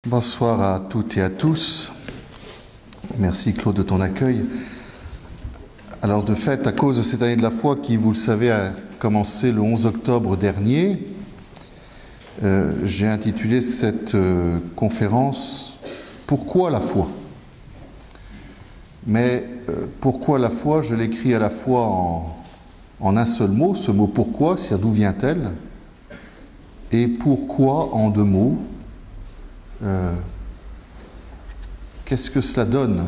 Bonsoir à toutes et à tous. Merci Claude de ton accueil. Alors de fait, à cause de cette année de la foi qui, vous le savez, a commencé le 11 octobre dernier, j'ai intitulé cette conférence « Pourquoi la foi ?» Mais pourquoi la foi, je l'écris à la fois en un seul mot, ce mot « pourquoi », c'est-à-dire d'où vient-elle, et « pourquoi » en deux mots. Qu'est-ce que cela donne?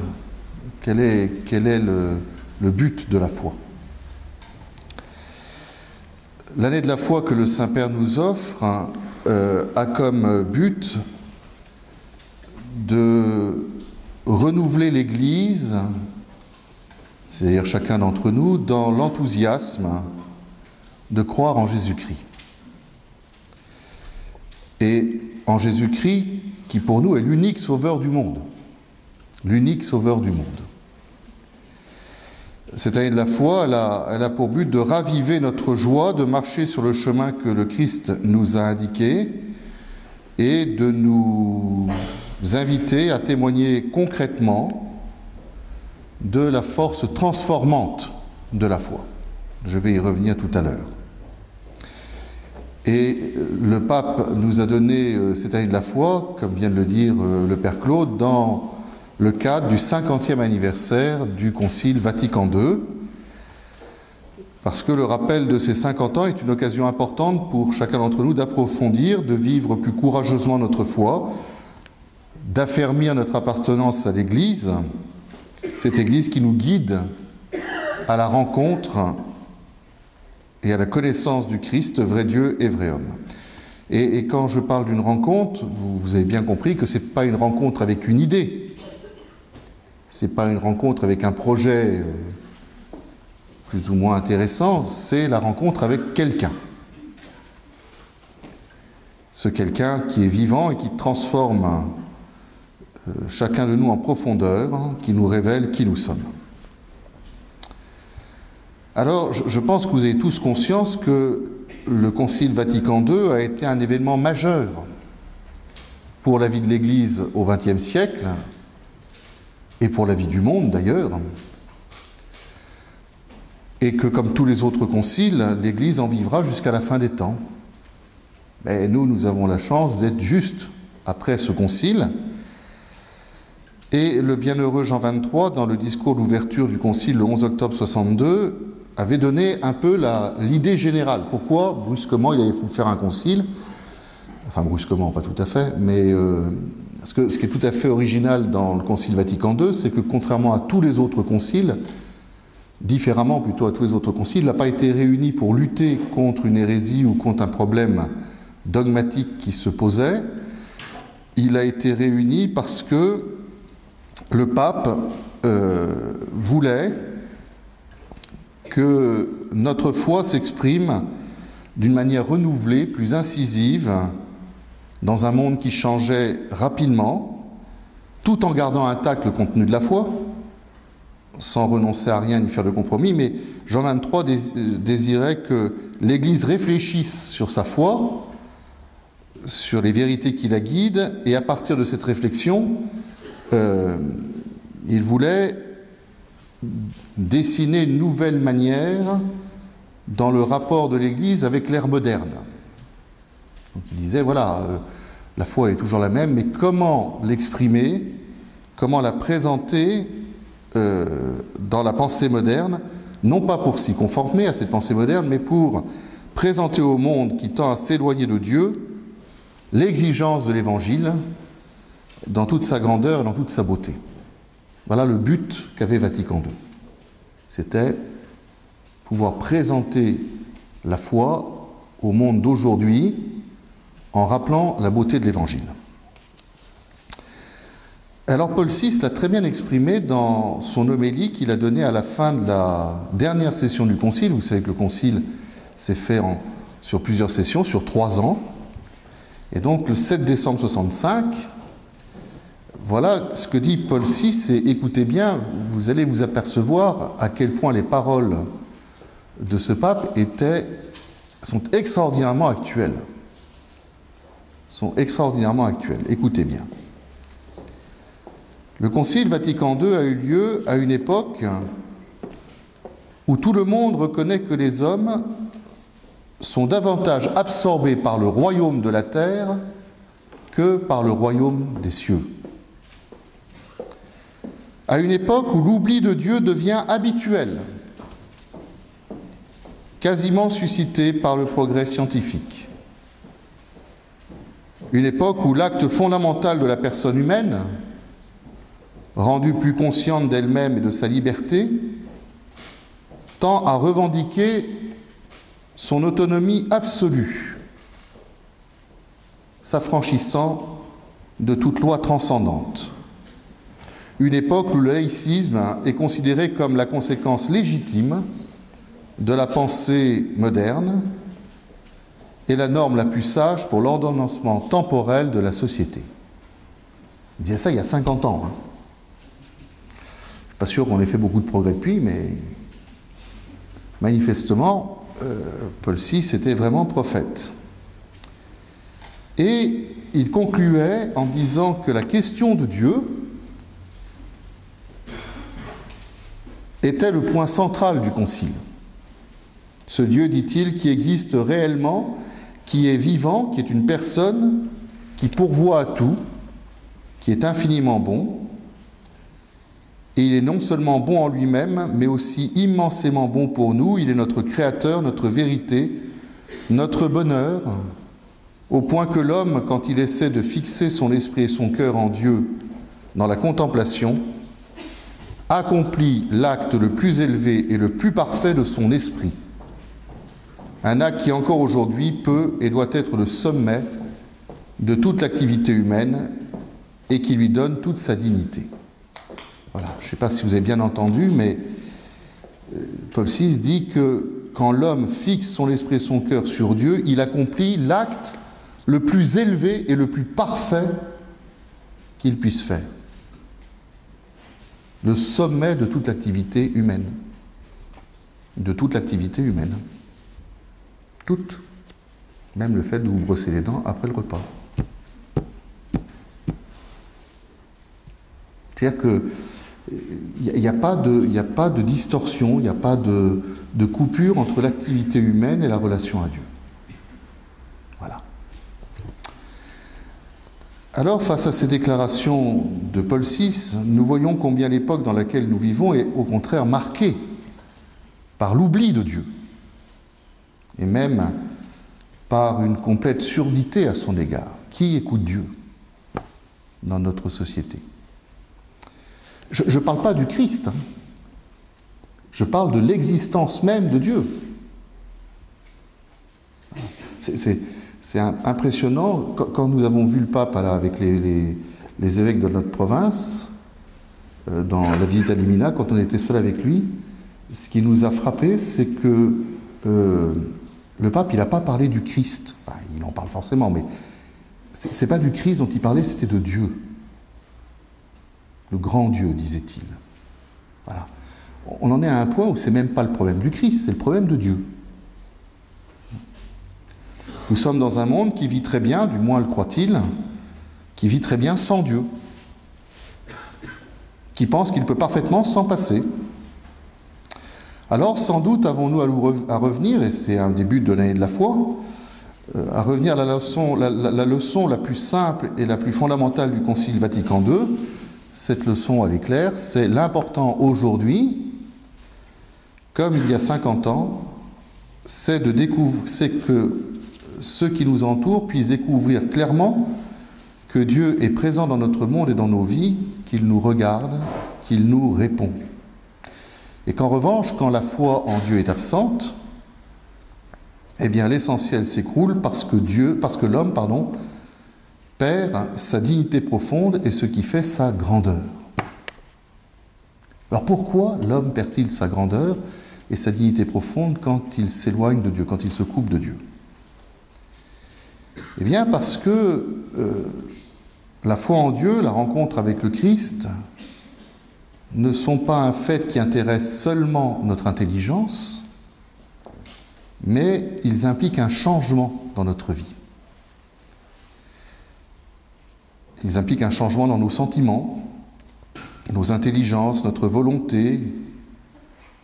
Quel est le but de la foi? L'année de la foi que le Saint-Père nous offre a comme but de renouveler l'Église, c'est-à-dire chacun d'entre nous, dans l'enthousiasme de croire en Jésus-Christ. Et en Jésus-Christ, qui pour nous est l'unique sauveur du monde. L'unique sauveur du monde. Cette année de la foi, elle a pour but de raviver notre joie, de marcher sur le chemin que le Christ nous a indiqué et de nous inviter à témoigner concrètement de la force transformante de la foi. Je vais y revenir tout à l'heure. Et le pape nous a donné cette année de la foi, comme vient de le dire le Père Claude, dans le cadre du 50e anniversaire du Concile Vatican II, parce que le rappel de ces 50 ans est une occasion importante pour chacun d'entre nous d'approfondir, de vivre plus courageusement notre foi, d'affermir notre appartenance à l'Église, cette Église qui nous guide à la rencontre et à la connaissance du Christ, vrai Dieu et vrai homme. Et quand je parle d'une rencontre, vous avez bien compris que ce n'est pas une rencontre avec une idée, ce n'est pas une rencontre avec un projet plus ou moins intéressant, c'est la rencontre avec quelqu'un. Ce quelqu'un qui est vivant et qui transforme chacun de nous en profondeur, qui nous révèle qui nous sommes. Alors, je pense que vous avez tous conscience que le Concile Vatican II a été un événement majeur pour la vie de l'Église au XXe siècle et pour la vie du monde d'ailleurs, et que comme tous les autres conciles, l'Église en vivra jusqu'à la fin des temps. Mais nous avons la chance d'être juste après ce concile. Et le bienheureux Jean XXIII, dans le discours d'ouverture du concile le 11 octobre 62, avait donné un peu l'idée générale. Pourquoi, brusquement, il avait fallu faire un concile? Enfin, brusquement, pas tout à fait, mais ce qui est tout à fait original dans le Concile Vatican II, c'est que contrairement à tous les autres conciles, différemment plutôt à tous les autres conciles, il n'a pas été réuni pour lutter contre une hérésie ou contre un problème dogmatique qui se posait. Il a été réuni parce que le pape voulait que notre foi s'exprime d'une manière renouvelée, plus incisive, dans un monde qui changeait rapidement, tout en gardant intact le contenu de la foi, sans renoncer à rien ni faire de compromis, mais Jean XXIII désirait que l'Église réfléchisse sur sa foi, sur les vérités qui la guident, et à partir de cette réflexion, il voulait dessiner une nouvelle manière dans le rapport de l'Église avec l'ère moderne. Donc il disait, voilà, la foi est toujours la même, mais comment l'exprimer, comment la présenter dans la pensée moderne, non pas pour s'y conformer à cette pensée moderne, mais pour présenter au monde qui tend à s'éloigner de Dieu l'exigence de l'Évangile dans toute sa grandeur et dans toute sa beauté. Voilà le but qu'avait Vatican II. C'était pouvoir présenter la foi au monde d'aujourd'hui en rappelant la beauté de l'Évangile. Alors Paul VI l'a très bien exprimé dans son homélie qu'il a donnée à la fin de la dernière session du Concile. Vous savez que le Concile s'est fait sur plusieurs sessions, sur 3 ans. Et donc le 7 décembre 65, voilà ce que dit Paul VI, et écoutez bien, vous allez vous apercevoir à quel point les paroles de ce pape sont extraordinairement actuelles. Écoutez bien. Le Concile Vatican II a eu lieu à une époque où tout le monde reconnaît que les hommes sont davantage absorbés par le royaume de la terre que par le royaume des cieux. À une époque où l'oubli de Dieu devient habituel, quasiment suscité par le progrès scientifique. Une époque où l'acte fondamental de la personne humaine, rendue plus consciente d'elle-même et de sa liberté, tend à revendiquer son autonomie absolue, s'affranchissant de toute loi transcendante. Une époque où le laïcisme est considéré comme la conséquence légitime de la pensée moderne et la norme la plus sage pour l'ordonnancement temporel de la société. Il disait ça il y a 50 ans. Je ne suis pas sûr qu'on ait fait beaucoup de progrès depuis, mais manifestement, Paul VI était vraiment prophète. Et il concluait en disant que la question de Dieu était le point central du Concile. Ce Dieu, dit-il, qui existe réellement, qui est vivant, qui est une personne, qui pourvoit à tout, qui est infiniment bon, et il est non seulement bon en lui-même, mais aussi immensément bon pour nous. Il est notre créateur, notre vérité, notre bonheur, au point que l'homme, quand il essaie de fixer son esprit et son cœur en Dieu dans la contemplation, accomplit l'acte le plus élevé et le plus parfait de son esprit. Un acte qui encore aujourd'hui peut et doit être le sommet de toute l'activité humaine et qui lui donne toute sa dignité. Voilà, je ne sais pas si vous avez bien entendu, mais Paul VI dit que quand l'homme fixe son esprit et son cœur sur Dieu, il accomplit l'acte le plus élevé et le plus parfait qu'il puisse faire. Le sommet de toute l'activité humaine. De toute l'activité humaine. Toute. Même le fait de vous brosser les dents après le repas. C'est-à-dire qu'il n'y a pas de distorsion, il n'y a pas de coupure entre l'activité humaine et la relation à Dieu. Voilà. Alors, face à ces déclarations de Paul VI, nous voyons combien l'époque dans laquelle nous vivons est au contraire marquée par l'oubli de Dieu, et même par une complète surdité à son égard. Qui écoute Dieu dans notre société ? Je ne parle pas du Christ, je parle de l'existence même de Dieu. C'est impressionnant, quand nous avons vu le pape avec les évêques de notre province, dans la visite à Limina, quand on était seul avec lui, ce qui nous a frappé, c'est que le pape, il n'a pas parlé du Christ. Enfin, il en parle forcément, mais c'est pas du Christ dont il parlait, c'était de Dieu. Le grand Dieu, disait-il. Voilà. On en est à un point où c'est même pas le problème du Christ, c'est le problème de Dieu. Nous sommes dans un monde qui vit très bien, du moins le croit-il, qui vit très bien sans Dieu, qui pense qu'il peut parfaitement s'en passer. Alors, sans doute, avons-nous à revenir, et c'est un des buts de l'année de la foi, à revenir à la leçon la plus simple et la plus fondamentale du Concile Vatican II. Cette leçon, elle est claire, c'est l'important aujourd'hui, comme il y a 50 ans, c'est que ceux qui nous entourent puissent découvrir clairement que Dieu est présent dans notre monde et dans nos vies, qu'il nous regarde, qu'il nous répond. Et qu'en revanche, quand la foi en Dieu est absente, eh bien l'essentiel s'écroule parce que l'homme, perd sa dignité profonde et ce qui fait sa grandeur. Alors pourquoi l'homme perd-il sa grandeur et sa dignité profonde quand il s'éloigne de Dieu, quand il se coupe de Dieu ? Eh bien parce que la foi en Dieu, la rencontre avec le Christ, ne sont pas un fait qui intéresse seulement notre intelligence, mais ils impliquent un changement dans notre vie. Ils impliquent un changement dans nos sentiments, nos intelligences, notre volonté,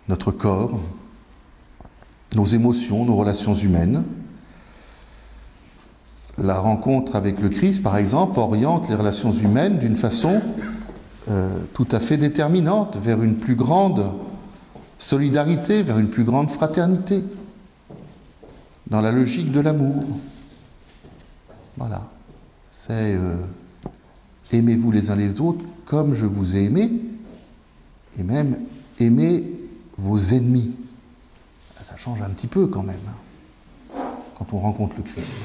notre corps, nos émotions, nos relations humaines. La rencontre avec le Christ, par exemple, oriente les relations humaines d'une façon tout à fait déterminante vers une plus grande solidarité, vers une plus grande fraternité, dans la logique de l'amour. Voilà. C'est aimez-vous les uns les autres comme je vous ai aimé, et même aimez vos ennemis. Ça change un petit peu quand même, hein, quand on rencontre le Christ.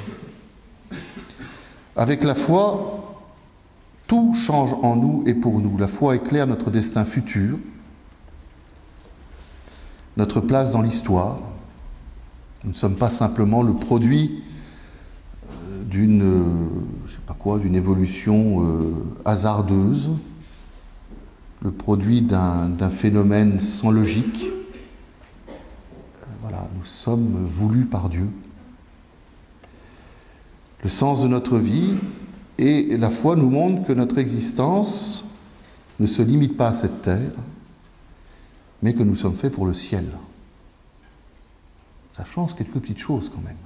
Avec la foi, tout change en nous et pour nous. La foi éclaire notre destin futur, notre place dans l'histoire. Nous ne sommes pas simplement le produit d'une évolution hasardeuse, le produit d'un phénomène sans logique. Voilà, nous sommes voulus par Dieu. Le sens de notre vie et la foi nous montrent que notre existence ne se limite pas à cette terre, mais que nous sommes faits pour le ciel. Ça change quelques petites choses quand même.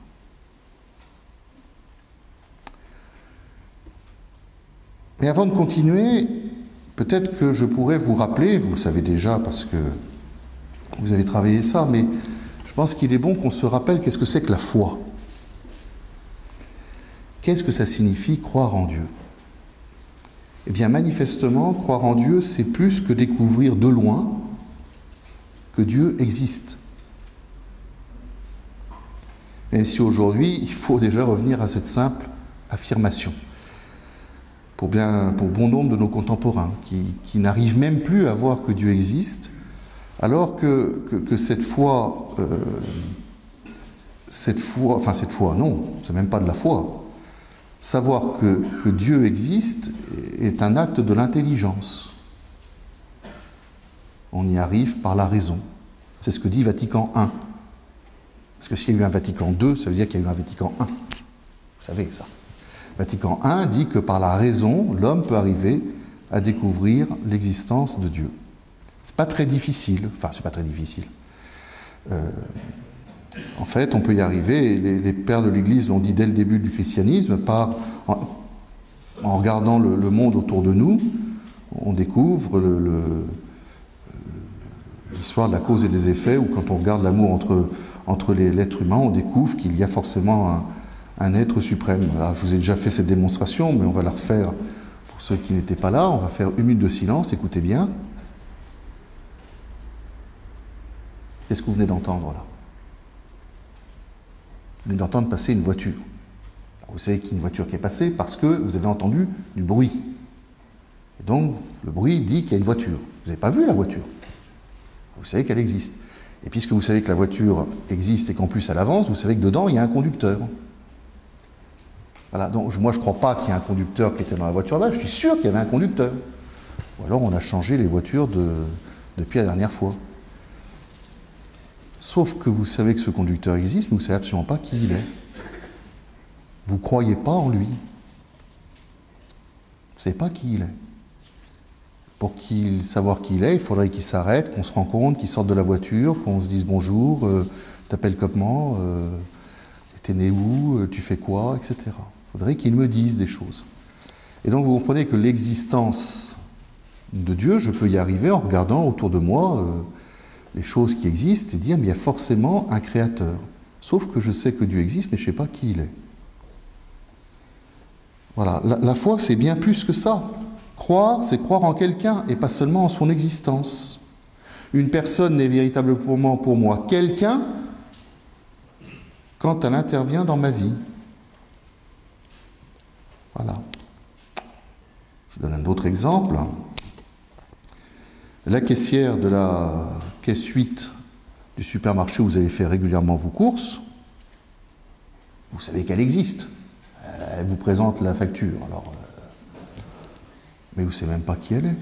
Mais avant de continuer, peut-être que je pourrais vous rappeler, vous le savez déjà parce que vous avez travaillé ça, mais je pense qu'il est bon qu'on se rappelle qu'est-ce que c'est que la foi. Qu'est-ce que ça signifie croire en Dieu? Eh bien, manifestement, croire en Dieu, c'est plus que découvrir de loin que Dieu existe. Même si aujourd'hui, il faut déjà revenir à cette simple affirmation. Pour bon nombre de nos contemporains, qui n'arrivent même plus à voir que Dieu existe, alors que cette foi, non, c'est même pas de la foi. Savoir que Dieu existe est un acte de l'intelligence. On y arrive par la raison. C'est ce que dit Vatican I. Parce que s'il y a eu un Vatican II, ça veut dire qu'il y a eu un Vatican I. Vous savez ça. Vatican I dit que par la raison, l'homme peut arriver à découvrir l'existence de Dieu. C'est pas très difficile. Enfin, c'est pas très difficile. En fait, on peut y arriver, les pères de l'Église l'ont dit dès le début du christianisme, en regardant le monde autour de nous, on découvre l'histoire de la cause et des effets, ou quand on regarde l'amour entre l'être humain, on découvre qu'il y a forcément un être suprême. Alors, je vous ai déjà fait cette démonstration, mais on va la refaire pour ceux qui n'étaient pas là. On va faire 1 minute de silence, écoutez bien. Qu'est-ce que vous venez d'entendre là? Vous venez d'entendre passer une voiture. Alors, vous savez qu'il y a une voiture qui est passée parce que vous avez entendu du bruit. Et donc, le bruit dit qu'il y a une voiture. Vous n'avez pas vu la voiture. Vous savez qu'elle existe. Et puisque vous savez que la voiture existe et qu'en plus elle avance, vous savez que dedans, il y a un conducteur. Voilà, donc moi je ne crois pas qu'il y ait un conducteur qui était dans la voiture là, je suis sûr qu'il y avait un conducteur. Ou alors on a changé les voitures depuis la dernière fois. Sauf que vous savez que ce conducteur existe, mais vous ne savez absolument pas qui il est. Vous ne croyez pas en lui. Vous ne savez pas qui il est. Pour savoir qui il est, il faudrait qu'il s'arrête, qu'on se rencontre, qu'il sorte de la voiture, qu'on se dise bonjour, t'appelles comment, t'es né où, tu fais quoi, etc. Il faudrait qu'il me dise des choses. Et donc vous comprenez que l'existence de Dieu, je peux y arriver en regardant autour de moi les choses qui existent et dire mais il y a forcément un créateur. Sauf que je sais que Dieu existe, mais je ne sais pas qui il est. Voilà, la foi c'est bien plus que ça. Croire, c'est croire en quelqu'un et pas seulement en son existence. Une personne n'est véritablement pour moi quelqu'un quand elle intervient dans ma vie. Voilà. Je donne un autre exemple. La caissière de la caisse 8 du supermarché où vous allez faire régulièrement vos courses, vous savez qu'elle existe. Elle vous présente la facture. Alors, mais vous ne savez même pas qui elle est.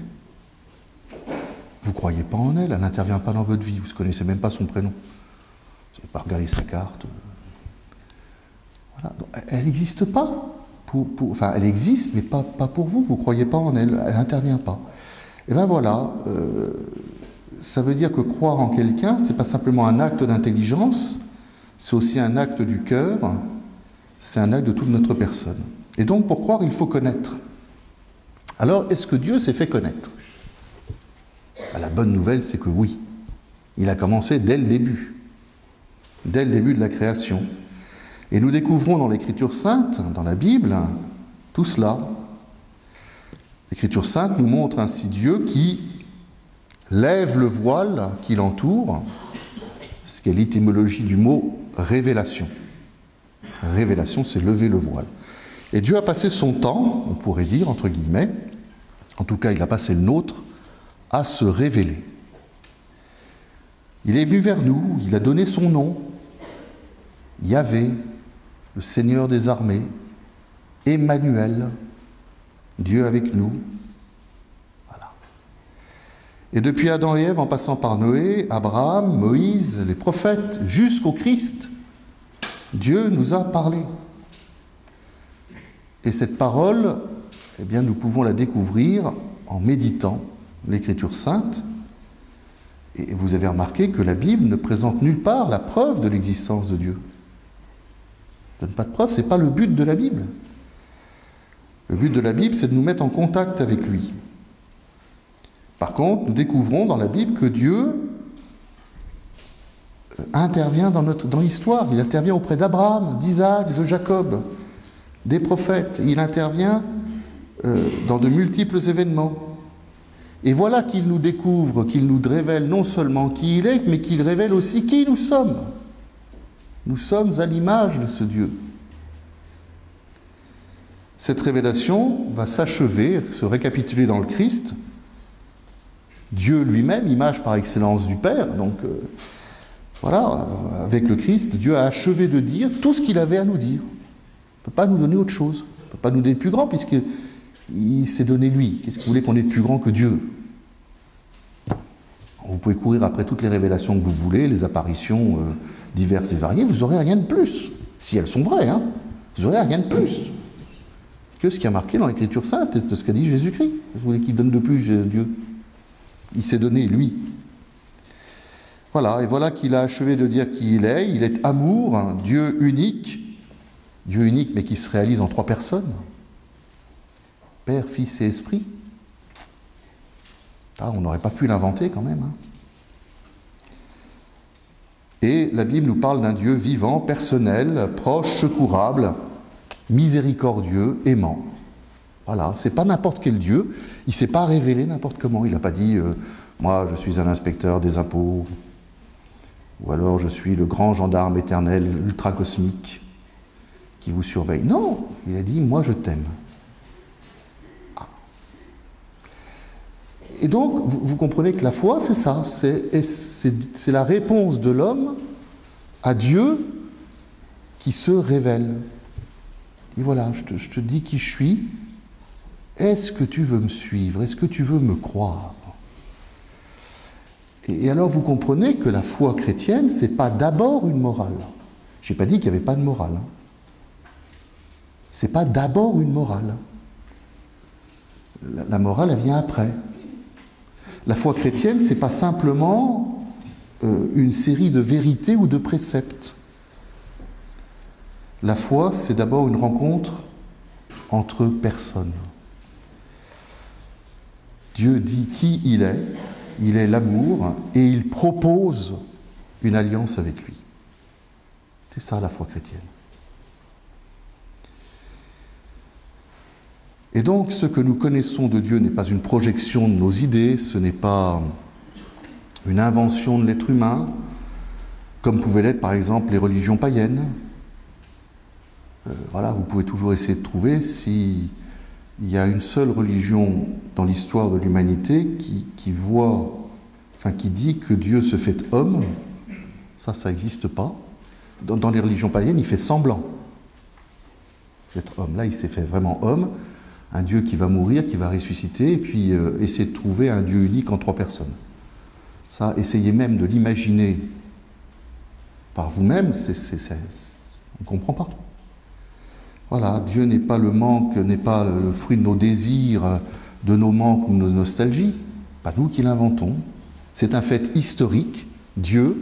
Vous ne croyez pas en elle, elle n'intervient pas dans votre vie, vous ne connaissez même pas son prénom. Vous n'avez pas regardé sa carte. Voilà. Donc, elle n'existe pas. Enfin, elle existe, mais pas pour vous, vous ne croyez pas en elle, elle n'intervient pas. Et bien voilà, ça veut dire que croire en quelqu'un, c'est pas simplement un acte d'intelligence, c'est aussi un acte du cœur, c'est un acte de toute notre personne. Et donc pour croire, il faut connaître. Alors, est-ce que Dieu s'est fait connaître? La bonne nouvelle, c'est que oui. Il a commencé dès le début de la création. Et nous découvrons dans l'Écriture sainte, dans la Bible, tout cela. L'Écriture sainte nous montre ainsi Dieu qui lève le voile qui l'entoure, ce qui est l'étymologie du mot révélation. Révélation, c'est lever le voile. Et Dieu a passé son temps, on pourrait dire, entre guillemets, en tout cas il a passé le nôtre, à se révéler. Il est venu vers nous, il a donné son nom, Yahvé, le Seigneur des armées, Emmanuel, Dieu avec nous. Voilà. Et depuis Adam et Ève, en passant par Noé, Abraham, Moïse, les prophètes, jusqu'au Christ, Dieu nous a parlé. Et cette parole, eh bien, nous pouvons la découvrir en méditant l'Écriture sainte. Et vous avez remarqué que la Bible ne présente nulle part la preuve de l'existence de Dieu. Ne donne pas de preuve, ce n'est pas le but de la Bible. Le but de la Bible, c'est de nous mettre en contact avec lui. Par contre, nous découvrons dans la Bible que Dieu intervient dans l'histoire. Il intervient auprès d'Abraham, d'Isaac, de Jacob, des prophètes. Il intervient dans de multiples événements. Et voilà qu'il nous découvre, qu'il nous révèle non seulement qui il est, mais qu'il révèle aussi qui nous sommes. Nous sommes à l'image de ce Dieu. Cette révélation va s'achever, se récapituler dans le Christ. Dieu lui-même, image par excellence du Père. Donc voilà, avec le Christ, Dieu a achevé de dire tout ce qu'il avait à nous dire. Il ne peut pas nous donner autre chose. Il ne peut pas nous donner plus grand, puisqu'il s'est donné lui. Qu'est-ce que vous voulez qu'on ait de plus grand que Dieu? Vous pouvez courir après toutes les révélations que vous voulez, les apparitions diverses et variées, vous n'aurez rien de plus. Si elles sont vraies, hein, vous n'aurez rien de plus que ce qui a marqué dans l'Écriture sainte, de ce qu'a dit Jésus-Christ. Vous voulez qu'il donne de plus, Dieu? Il s'est donné, lui. Voilà, et voilà qu'il a achevé de dire qui il est. Il est amour, un Dieu unique, mais qui se réalise en 3 personnes. Père, Fils et Esprit. Ah, on n'aurait pas pu l'inventer quand même. Hein. Et la Bible nous parle d'un Dieu vivant, personnel, proche, secourable, miséricordieux, aimant. Voilà, c'est pas n'importe quel Dieu. Il ne s'est pas révélé n'importe comment. Il n'a pas dit moi je suis un inspecteur des impôts, ou alors je suis le grand gendarme éternel, ultra cosmique, qui vous surveille. Non, il a dit moi je t'aime. Et donc, vous comprenez que la foi, c'est ça, c'est la réponse de l'homme à Dieu qui se révèle. Et voilà, je te dis qui je suis, est-ce que tu veux me suivre? Est-ce que tu veux me croire? Et alors vous comprenez que la foi chrétienne, ce n'est pas d'abord une morale. Je n'ai pas dit qu'il n'y avait pas de morale. Hein. Ce n'est pas d'abord une morale. La morale, elle vient après. La foi chrétienne, ce n'est pas simplement une série de vérités ou de préceptes. La foi, c'est d'abord une rencontre entre personnes. Dieu dit qui il est l'amour, et il propose une alliance avec lui. C'est ça la foi chrétienne. Et donc, ce que nous connaissons de Dieu n'est pas une projection de nos idées, ce n'est pas une invention de l'être humain, comme pouvaient l'être par exemple les religions païennes. Voilà, vous pouvez toujours essayer de trouver s'il y a une seule religion dans l'histoire de l'humanité qui dit que Dieu se fait homme. Ça n'existe pas. Dans les religions païennes, il fait semblant d'être homme. Là, il s'est fait vraiment homme. Un Dieu qui va mourir, qui va ressusciter, et puis essayer de trouver un Dieu unique en 3 personnes. Ça, essayez même de l'imaginer par vous-même, on ne comprend pas. Voilà, Dieu n'est pas le manque, n'est pas le fruit de nos désirs, de nos manques ou de nos nostalgies. pas nous qui l'inventons, c'est un fait historique. Dieu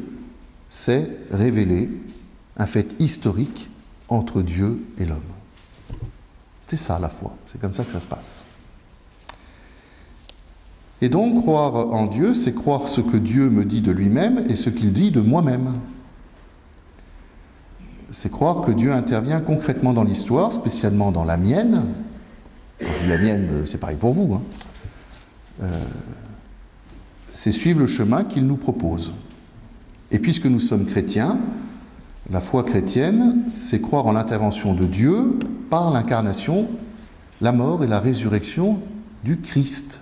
s'est révélé, un fait historique entre Dieu et l'homme. C'est ça la foi, c'est comme ça que ça se passe. Et donc croire en Dieu, c'est croire ce que Dieu me dit de lui-même et ce qu'il dit de moi-même. C'est croire que Dieu intervient concrètement dans l'histoire, spécialement dans la mienne. Quand je dis la mienne, c'est pareil pour vous. C'est suivre le chemin qu'il nous propose. Et puisque nous sommes chrétiens, la foi chrétienne, c'est croire en l'intervention de Dieu par l'incarnation, la mort et la résurrection du Christ.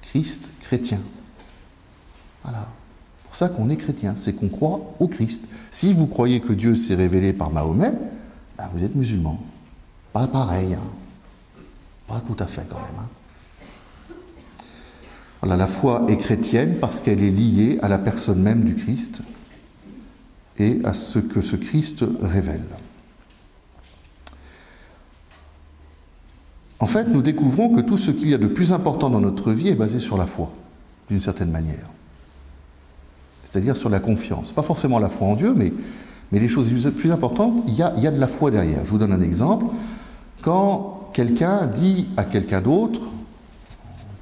Christ chrétien. Voilà. C'est pour ça qu'on est chrétien, c'est qu'on croit au Christ. Si vous croyez que Dieu s'est révélé par Mahomet, ben vous êtes musulman. Pas pareil. Pas tout à fait quand même. Voilà, la foi est chrétienne parce qu'elle est liée à la personne même du Christ et à ce que ce Christ révèle. En fait, nous découvrons que tout ce qu'il y a de plus important dans notre vie est basé sur la foi, d'une certaine manière. C'est-à-dire sur la confiance. Pas forcément la foi en Dieu, mais les choses les plus importantes, il y a de la foi derrière. Je vous donne un exemple. Quand quelqu'un dit à quelqu'un d'autre,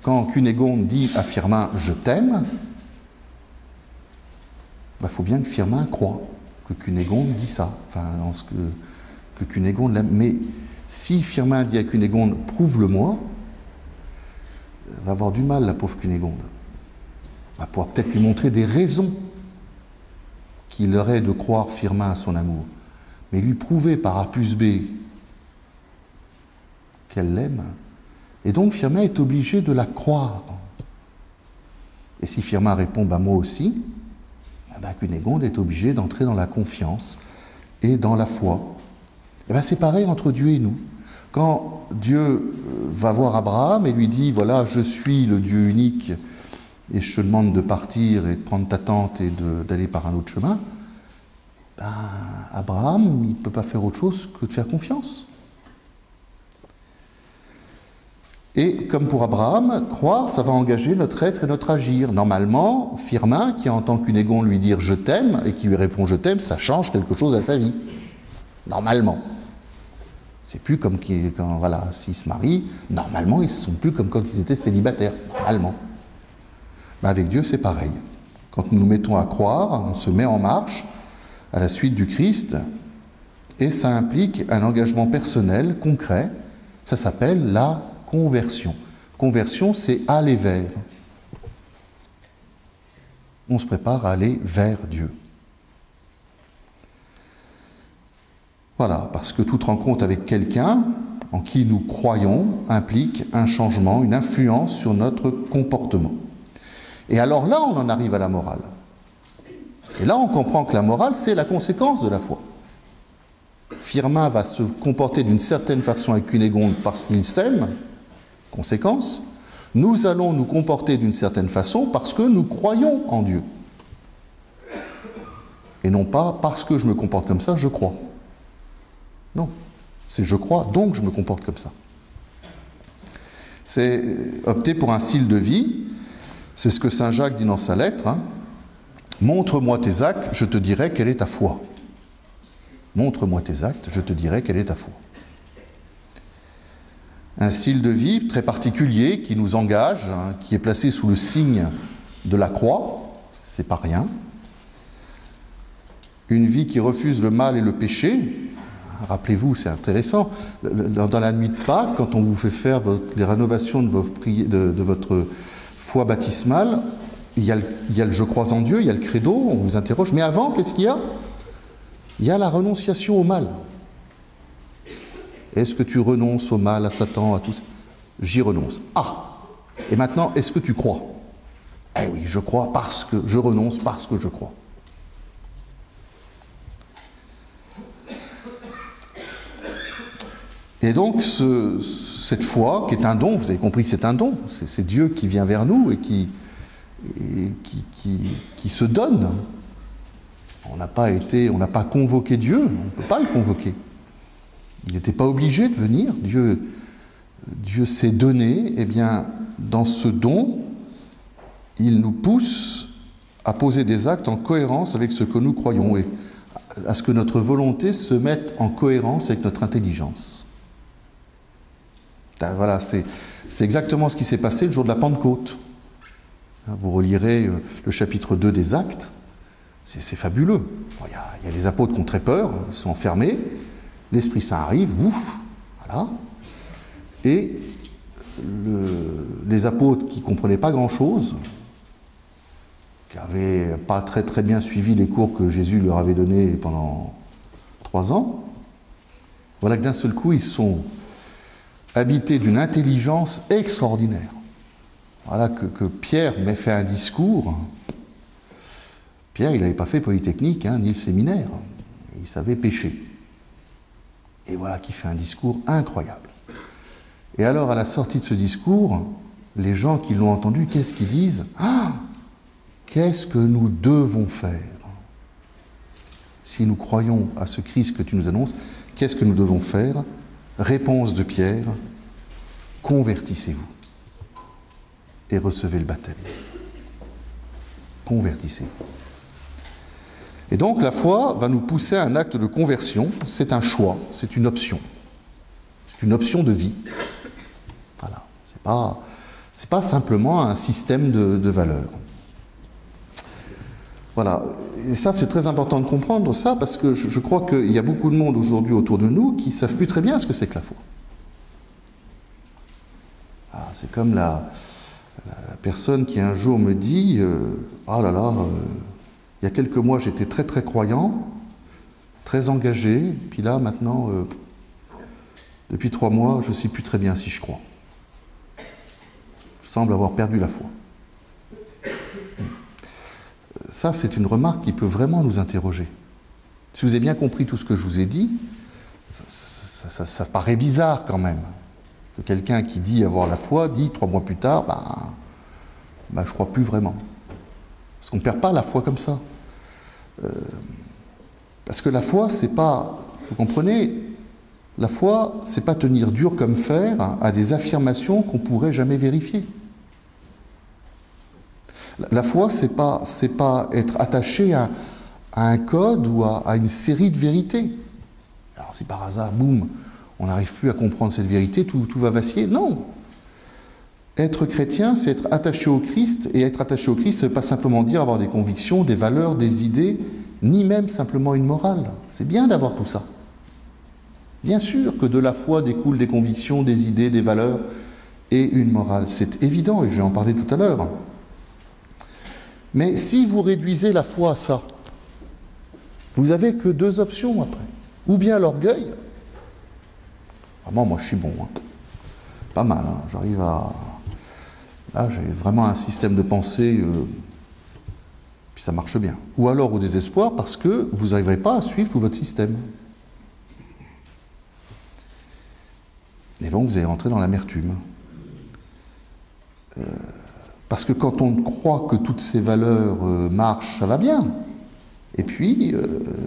quand Cunégonde dit à Firmin « je t'aime », il faut bien que Firmin croie que Cunégonde dit ça, que Cunégonde l'aime. Mais si Firmin dit à Cunégonde « prouve-le-moi », elle va avoir du mal, la pauvre Cunégonde. On va pouvoir peut-être lui montrer des raisons qu'il aurait de croire Firmin à son amour. Mais lui prouver par A plus B qu'elle l'aime. Et donc Firmin est obligé de la croire. Et si Firmin répond « moi aussi », Cunégonde est obligée d'entrer dans la confiance et dans la foi. Et c'est pareil entre Dieu et nous. Quand Dieu va voir Abraham et lui dit « Voilà, je suis le Dieu unique et je te demande de partir et de prendre ta tente et d'aller par un autre chemin », Abraham, il ne peut pas faire autre chose que de faire confiance. Et comme pour Abraham, croire, ça va engager notre être et notre agir. Normalement, Firmin, qui entend Cunégonde lui dire « je t'aime » et qui lui répond « je t'aime », ça change quelque chose à sa vie. Normalement. C'est plus comme quand, s'ils se marient, normalement, ils ne sont plus comme quand ils étaient célibataires. Normalement. Avec Dieu, c'est pareil. Quand nous nous mettons à croire, on se met en marche à la suite du Christ et ça implique un engagement personnel, concret. Ça s'appelle la conversion. Conversion, c'est aller vers. On se prépare à aller vers Dieu. Voilà, parce que toute rencontre avec quelqu'un en qui nous croyons implique un changement, une influence sur notre comportement. Et alors là, on en arrive à la morale. Et là, on comprend que la morale, c'est la conséquence de la foi. Firmin va se comporter d'une certaine façon avec Cunégonde parce qu'il s'aime. Conséquence, nous allons nous comporter d'une certaine façon parce que nous croyons en Dieu. Et non pas parce que je me comporte comme ça, je crois. Non, c'est je crois, donc je me comporte comme ça. C'est opter pour un style de vie, c'est ce que saint Jacques dit dans sa lettre. Montre-moi tes actes, je te dirai quelle est ta foi. Montre-moi tes actes, je te dirai quelle est ta foi. Un style de vie très particulier qui nous engage, qui est placé sous le signe de la croix, c'est pas rien. Une vie qui refuse le mal et le péché. Rappelez-vous, c'est intéressant, dans la nuit de Pâques, quand on vous fait faire les rénovations de votre foi baptismale, il y a le je crois en Dieu, il y a le credo, on vous interroge, mais avant, qu'est-ce qu'il y a ? Il y a la renonciation au mal. Est-ce que tu renonces au mal, à Satan, à tout ça ? J'y renonce. Ah ! Et maintenant, est-ce que tu crois ? Eh oui, je crois parce que je renonce parce que je crois. Et donc, cette foi, qui est un don, vous avez compris que c'est un don, c'est Dieu qui vient vers nous et qui se donne. On n'a pas convoqué Dieu, on ne peut pas le convoquer. Il n'était pas obligé de venir. Dieu s'est donné, et bien, dans ce don, il nous pousse à poser des actes en cohérence avec ce que nous croyons et à ce que notre volonté se mette en cohérence avec notre intelligence. Voilà, c'est exactement ce qui s'est passé le jour de la Pentecôte. Vous relirez le chapitre 2 des Actes, c'est fabuleux. Il y a les apôtres qui ont très peur, ils sont enfermés, l'Esprit Saint arrive, ouf, voilà. Et les apôtres qui ne comprenaient pas grand-chose, qui n'avaient pas très bien suivi les cours que Jésus leur avait donnés pendant 3 ans, voilà que d'un seul coup, ils sont habités d'une intelligence extraordinaire. Voilà que Pierre m'ait fait un discours. Pierre, il n'avait pas fait Polytechnique, ni le séminaire. Il savait pêcher. Et voilà qu'il fait un discours incroyable. Et alors, à la sortie de ce discours, les gens qui l'ont entendu, qu'est-ce qu'ils disent ? Ah, qu'est-ce que nous devons faire ? Si nous croyons à ce Christ que tu nous annonces, qu'est-ce que nous devons faire ? Réponse de Pierre, convertissez-vous et recevez le baptême. Convertissez-vous. Et donc la foi va nous pousser à un acte de conversion, c'est un choix, c'est une option. C'est une option de vie. Voilà. C'est pas simplement un système de valeurs. Voilà. Et ça, c'est très important de comprendre ça, parce que je crois qu'il y a beaucoup de monde aujourd'hui autour de nous qui ne savent plus très bien ce que c'est que la foi. Voilà, c'est comme la personne qui un jour me dit oh là là, il y a quelques mois j'étais très croyant, très engagé, puis là maintenant, depuis 3 mois, je ne sais plus très bien si je crois. Je semble avoir perdu la foi. Ça, c'est une remarque qui peut vraiment nous interroger. Si vous avez bien compris tout ce que je vous ai dit, ça paraît bizarre quand même. Que quelqu'un qui dit avoir la foi, dit 3 mois plus tard, je ne crois plus vraiment. Parce qu'on ne perd pas la foi comme ça. Parce que la foi, c'est pas, vous comprenez, la foi, c'est pas tenir dur comme fer à des affirmations qu'on pourrait jamais vérifier. La foi, c'est pas être attaché à un code ou à une série de vérités. Alors si par hasard, boum, on n'arrive plus à comprendre cette vérité, tout va vaciller. Non. Être chrétien, c'est être attaché au Christ, et être attaché au Christ, ça ne veut pas simplement dire avoir des convictions, des valeurs, des idées, ni même simplement une morale. C'est bien d'avoir tout ça. Bien sûr que de la foi découlent des convictions, des idées, des valeurs et une morale. C'est évident, et je vais en parler tout à l'heure. Mais si vous réduisez la foi à ça, vous n'avez que 2 options après. Ou bien l'orgueil. Vraiment, moi je suis bon. Pas mal, j'arrive à... Là, j'ai vraiment un système de pensée, puis ça marche bien. Ou alors au désespoir, parce que vous n'arriverez pas à suivre tout votre système. Et donc vous allez rentrer dans l'amertume. Parce que quand on croit que toutes ces valeurs marchent, ça va bien. Et puis,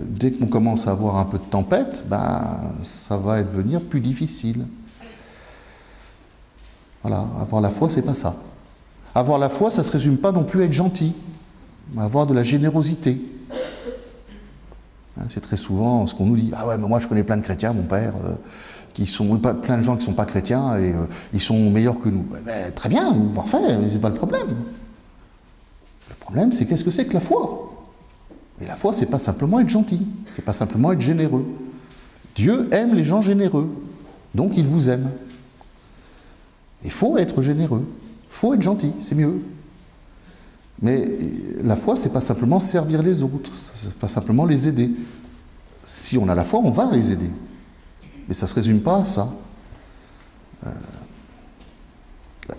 dès qu'on commence à avoir un peu de tempête, ça va devenir plus difficile. Voilà, avoir la foi, c'est pas ça. Avoir la foi, ça ne se résume pas non plus à être gentil, mais à avoir de la générosité. C'est très souvent ce qu'on nous dit. Ah ouais, mais moi je connais plein de chrétiens, mon père, plein de gens qui ne sont pas chrétiens et ils sont meilleurs que nous. Très bien, parfait, c'est pas le problème. Le problème, c'est qu'est-ce que c'est que la foi ? Et la foi, c'est pas simplement être gentil, c'est pas simplement être généreux. Dieu aime les gens généreux, donc il vous aime. Il faut être généreux, il faut être gentil, c'est mieux. Mais la foi, c'est pas simplement servir les autres, c'est pas simplement les aider. Si on a la foi, on va les aider. Mais ça ne se résume pas à ça.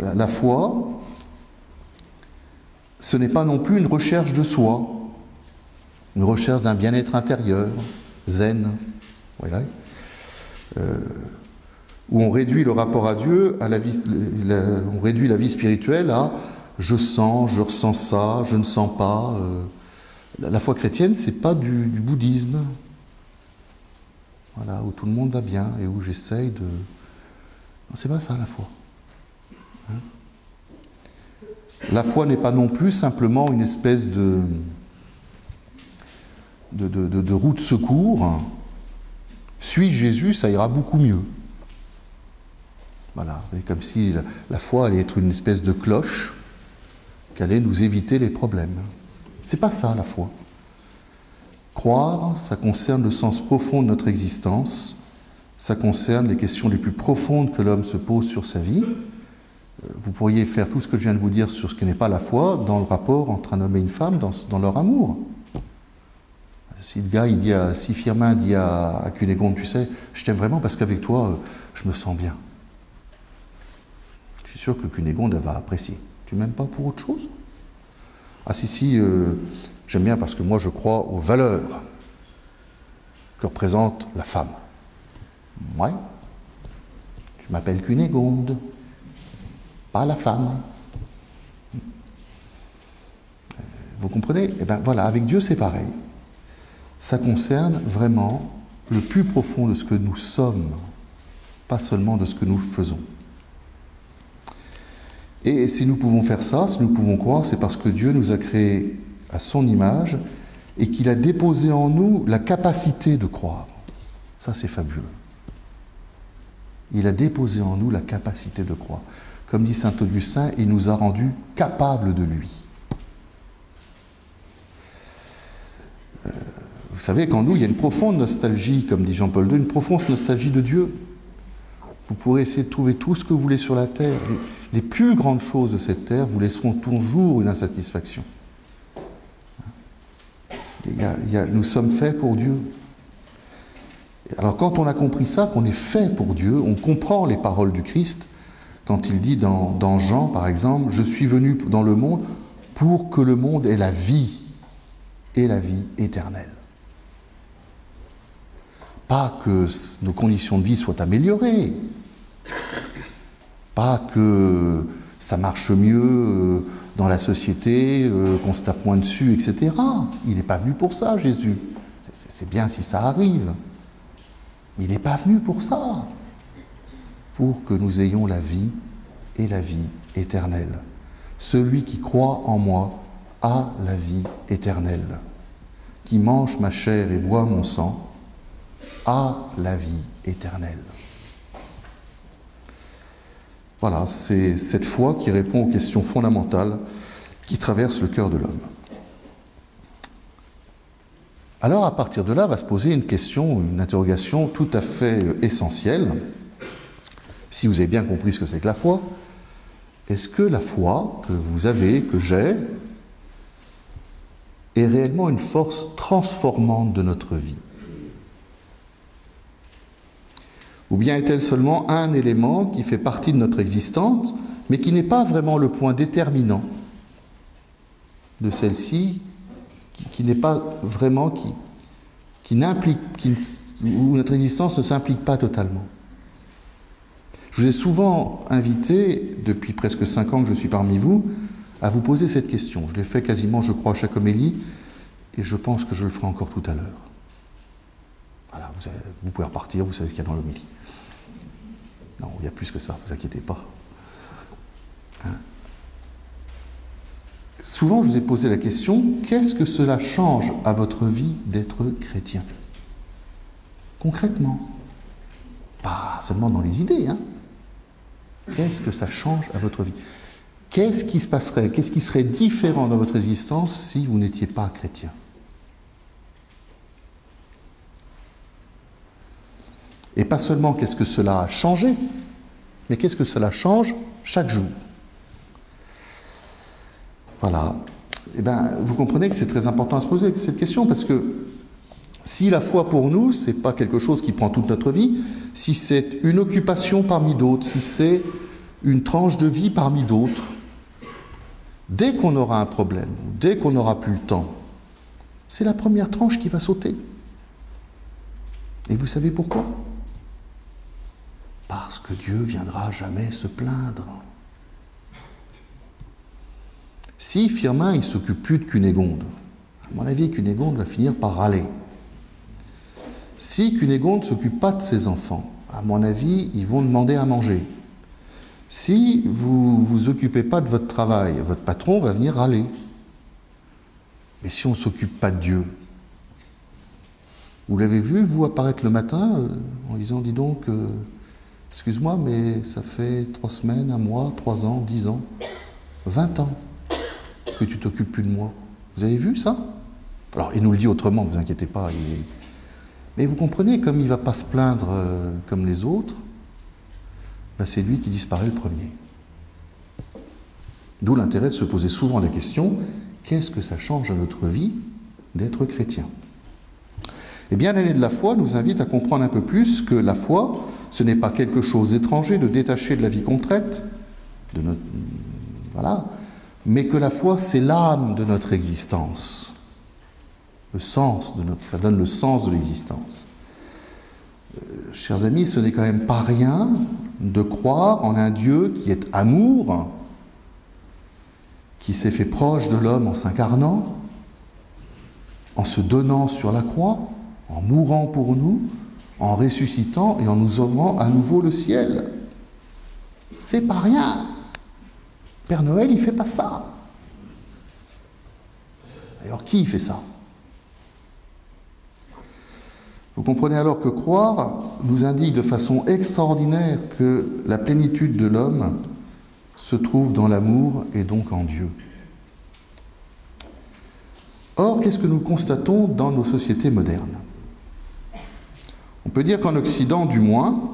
La foi, ce n'est pas non plus une recherche de soi, une recherche d'un bien-être intérieur, zen, voyez, où on réduit le rapport à Dieu, on réduit la vie spirituelle à « je sens, je ressens ça, je ne sens pas ». La foi chrétienne, c'est pas du bouddhisme, voilà, où tout le monde va bien et où j'essaye de... Non, c'est pas ça la foi. La foi n'est pas non plus simplement une espèce de roue de secours. Suis Jésus, ça ira beaucoup mieux. Voilà, et comme si la foi allait être une espèce de cloche qui allait nous éviter les problèmes. C'est pas ça la foi. Croire, ça concerne le sens profond de notre existence, ça concerne les questions les plus profondes que l'homme se pose sur sa vie. Vous pourriez faire tout ce que je viens de vous dire sur ce qui n'est pas la foi dans le rapport entre un homme et une femme, dans leur amour. Si le gars, si Firmin dit à Cunégonde, tu sais, je t'aime vraiment parce qu'avec toi, je me sens bien. Je suis sûr que Cunégonde, elle va apprécier. Tu m'aimes pas pour autre chose? Ah si, j'aime bien parce que moi je crois aux valeurs que représente la femme. Ouais, je m'appelle Cunégonde, pas la femme. Vous comprenez? Eh bien voilà, avec Dieu c'est pareil. Ça concerne vraiment le plus profond de ce que nous sommes, pas seulement de ce que nous faisons. Et si nous pouvons faire ça, si nous pouvons croire, c'est parce que Dieu nous a créés à son image et qu'il a déposé en nous la capacité de croire. Ça, c'est fabuleux. Il a déposé en nous la capacité de croire. Comme dit saint Augustin, il nous a rendus capables de lui. Vous savez qu'en nous, il y a une profonde nostalgie, comme dit Jean-Paul II, une profonde nostalgie de Dieu. Vous pourrez essayer de trouver tout ce que vous voulez sur la terre. Les plus grandes choses de cette terre vous laisseront toujours une insatisfaction. Nous sommes faits pour Dieu. Alors quand on a compris ça, qu'on est fait pour Dieu, on comprend les paroles du Christ quand il dit dans Jean, par exemple, « Je suis venu dans le monde pour que le monde ait la vie et la vie éternelle. » Pas que nos conditions de vie soient améliorées, pas que ça marche mieux dans la société, qu'on se tape moins dessus, etc. Il n'est pas venu pour ça, Jésus. C'est bien si ça arrive. Mais il n'est pas venu pour ça. Pour que nous ayons la vie et la vie éternelle. Celui qui croit en moi a la vie éternelle. Qui mange ma chair et boit mon sang a la vie éternelle. Voilà, c'est cette foi qui répond aux questions fondamentales qui traversent le cœur de l'homme. Alors, à partir de là, va se poser une question, une interrogation tout à fait essentielle. Si vous avez bien compris ce que c'est que la foi, est-ce que la foi que vous avez, que j'ai, est réellement une force transformante de notre vie? Ou bien est-elle seulement un élément qui fait partie de notre existence, mais qui n'est pas vraiment le point déterminant de celle-ci, qui n'est pas vraiment, qui n'implique, où notre existence ne s'implique pas totalement. Je vous ai souvent invité, depuis presque 5 ans que je suis parmi vous, à vous poser cette question. Je l'ai fait quasiment, je crois, à chaque homélie, et je pense que je le ferai encore tout à l'heure. Voilà, vous pouvez repartir, vous savez ce qu'il y a dans l'homélie. Non, il y a plus que ça, ne vous inquiétez pas. Souvent, je vous ai posé la question, qu'est-ce que cela change à votre vie d'être chrétien? Concrètement. Pas seulement dans les idées, hein. Qu'est-ce que ça change à votre vie? Qu'est-ce qui se passerait, qu'est-ce qui serait différent dans votre existence si vous n'étiez pas chrétien? Et pas seulement qu'est-ce que cela a changé, mais qu'est-ce que cela change chaque jour. Voilà. Eh bien, vous comprenez que c'est très important à se poser cette question, parce que si la foi pour nous, ce n'est pas quelque chose qui prend toute notre vie, si c'est une occupation parmi d'autres, si c'est une tranche de vie parmi d'autres, dès qu'on aura un problème, dès qu'on n'aura plus le temps, c'est la première tranche qui va sauter. Et vous savez pourquoi? Parce que Dieu ne viendra jamais se plaindre. Si Firmin, il ne s'occupe plus de Cunégonde, à mon avis, Cunégonde va finir par râler. Si Cunégonde ne s'occupe pas de ses enfants, à mon avis, ils vont demander à manger. Si vous ne vous occupez pas de votre travail, votre patron va venir râler. Mais si on ne s'occupe pas de Dieu, vous l'avez vu, vous, apparaître le matin en disant, dis donc, excuse-moi, mais ça fait 3 semaines, 1 mois, 3 ans, 10 ans, 20 ans que tu t'occupes plus de moi. Vous avez vu ça? Alors, il nous le dit autrement, ne vous inquiétez pas. Mais vous comprenez, comme il ne va pas se plaindre comme les autres, ben c'est lui qui disparaît le premier. D'où l'intérêt de se poser souvent la question, qu'est-ce que ça change à notre vie d'être chrétien? Eh bien, l'année de la foi nous invite à comprendre un peu plus que la foi, ce n'est pas quelque chose d'étranger, de détaché de la vie concrète, voilà, mais que la foi, c'est l'âme de notre existence. Ça donne le sens de l'existence. Chers amis, ce n'est quand même pas rien de croire en un Dieu qui est amour, qui s'est fait proche de l'homme en s'incarnant, en se donnant sur la croix, en mourant pour nous, en ressuscitant et en nous ouvrant à nouveau le ciel. C'est pas rien. Père Noël, il fait pas ça. Alors qui fait ça? Vous comprenez alors que croire nous indique de façon extraordinaire que la plénitude de l'homme se trouve dans l'amour et donc en Dieu. Or, qu'est-ce que nous constatons dans nos sociétés modernes? On peut dire qu'en Occident, du moins,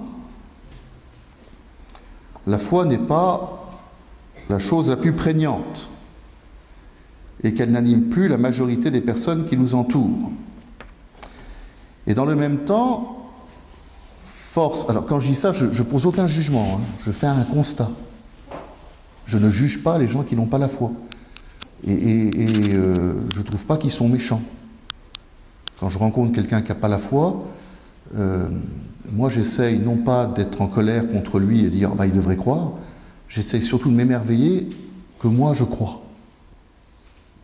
la foi n'est pas la chose la plus prégnante et qu'elle n'anime plus la majorité des personnes qui nous entourent. Et dans le même temps, alors quand je dis ça, je ne pose aucun jugement, je fais un constat. Je ne juge pas les gens qui n'ont pas la foi. Et je ne trouve pas qu'ils sont méchants. Quand je rencontre quelqu'un qui n'a pas la foi, moi j'essaye non pas d'être en colère contre lui et de dire il devrait croire, j'essaye surtout de m'émerveiller que moi je crois.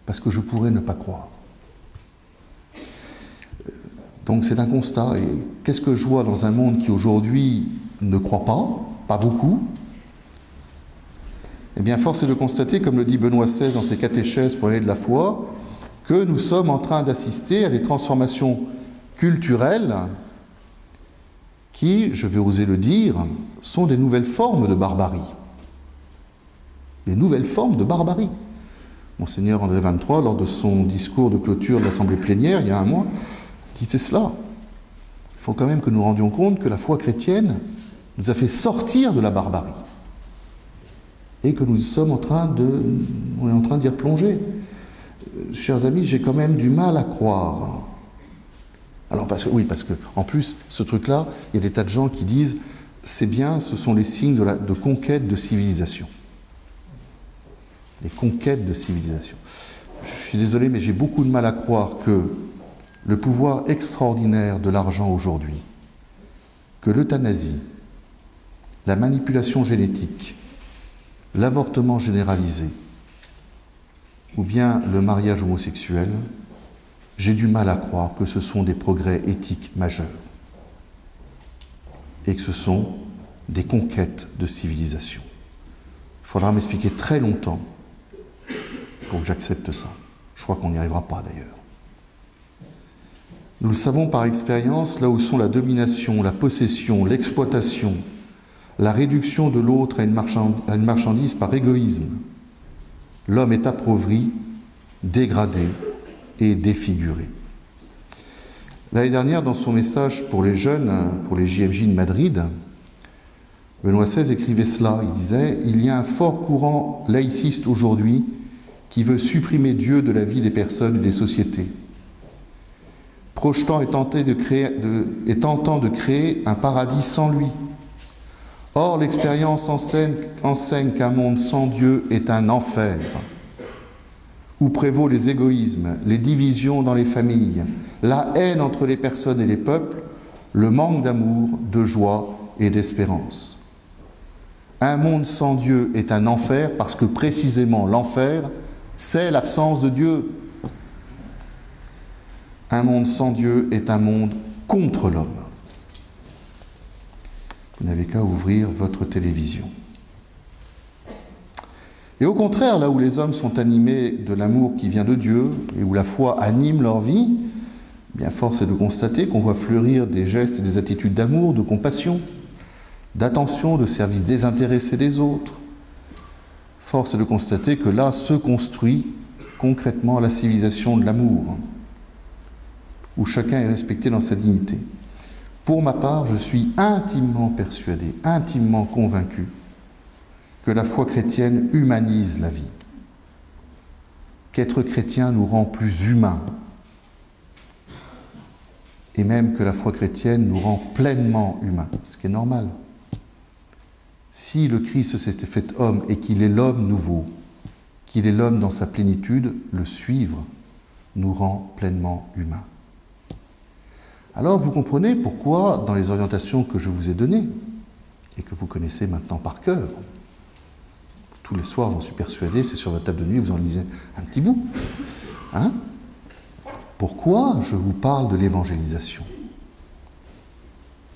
Parce que je pourrais ne pas croire. Donc c'est un constat. Et qu'est-ce que je vois dans un monde qui aujourd'hui ne croit pas beaucoup? Eh bien, force est de constater, comme le dit Benoît XVI dans ses catéchèses pour l'année de la foi, que nous sommes en train d'assister à des transformations culturelles qui, je vais oser le dire, sont des nouvelles formes de barbarie. Des nouvelles formes de barbarie. Monseigneur André XXIII, lors de son discours de clôture de l'Assemblée plénière, il y a 1 mois, disait cela. Il faut quand même que nous rendions compte que la foi chrétienne nous a fait sortir de la barbarie et que nous sommes on est en train d'y replonger. Chers amis, j'ai quand même du mal à croire. Alors parce que en plus, ce truc-là, il y a des tas de gens qui disent c'est bien, ce sont les signes de conquête de civilisation. Les conquêtes de civilisation. Je suis désolé, mais j'ai beaucoup de mal à croire que le pouvoir extraordinaire de l'argent aujourd'hui, que l'euthanasie, la manipulation génétique, l'avortement généralisé, ou bien le mariage homosexuel, j'ai du mal à croire que ce sont des progrès éthiques majeurs et que ce sont des conquêtes de civilisation. Il faudra m'expliquer très longtemps pour que j'accepte ça. Je crois qu'on n'y arrivera pas d'ailleurs. Nous le savons par expérience, là où sont la domination, la possession, l'exploitation, la réduction de l'autre à une marchandise par égoïsme, l'homme est appauvri, dégradé et défiguré. L'année dernière, dans son message pour les jeunes, pour les JMJ de Madrid, Benoît XVI écrivait cela, il disait « Il y a un fort courant laïciste aujourd'hui qui veut supprimer Dieu de la vie des personnes et des sociétés, projetant et tentant de créer un paradis sans lui. Or, l'expérience enseigne qu'un monde sans Dieu est un enfer, où prévaut les égoïsmes, les divisions dans les familles, la haine entre les personnes et les peuples, le manque d'amour, de joie et d'espérance. Un monde sans Dieu est un enfer parce que précisément l'enfer, c'est l'absence de Dieu. Un monde sans Dieu est un monde contre l'homme. Vous n'avez qu'à ouvrir votre télévision. Et au contraire, là où les hommes sont animés de l'amour qui vient de Dieu et où la foi anime leur vie, bien force est de constater qu'on voit fleurir des gestes et des attitudes d'amour, de compassion, d'attention, de service désintéressé des autres. Force est de constater que là se construit concrètement la civilisation de l'amour, où chacun est respecté dans sa dignité. Pour ma part, je suis intimement persuadé, intimement convaincu que la foi chrétienne humanise la vie, qu'être chrétien nous rend plus humains, et même que la foi chrétienne nous rend pleinement humains, ce qui est normal. Si le Christ s'était fait homme et qu'il est l'homme nouveau, qu'il est l'homme dans sa plénitude, le suivre nous rend pleinement humains. Alors vous comprenez pourquoi, dans les orientations que je vous ai données, et que vous connaissez maintenant par cœur, tous les soirs, j'en suis persuadé, c'est sur votre table de nuit, vous en lisez un petit bout. Hein? Pourquoi je vous parle de l'évangélisation?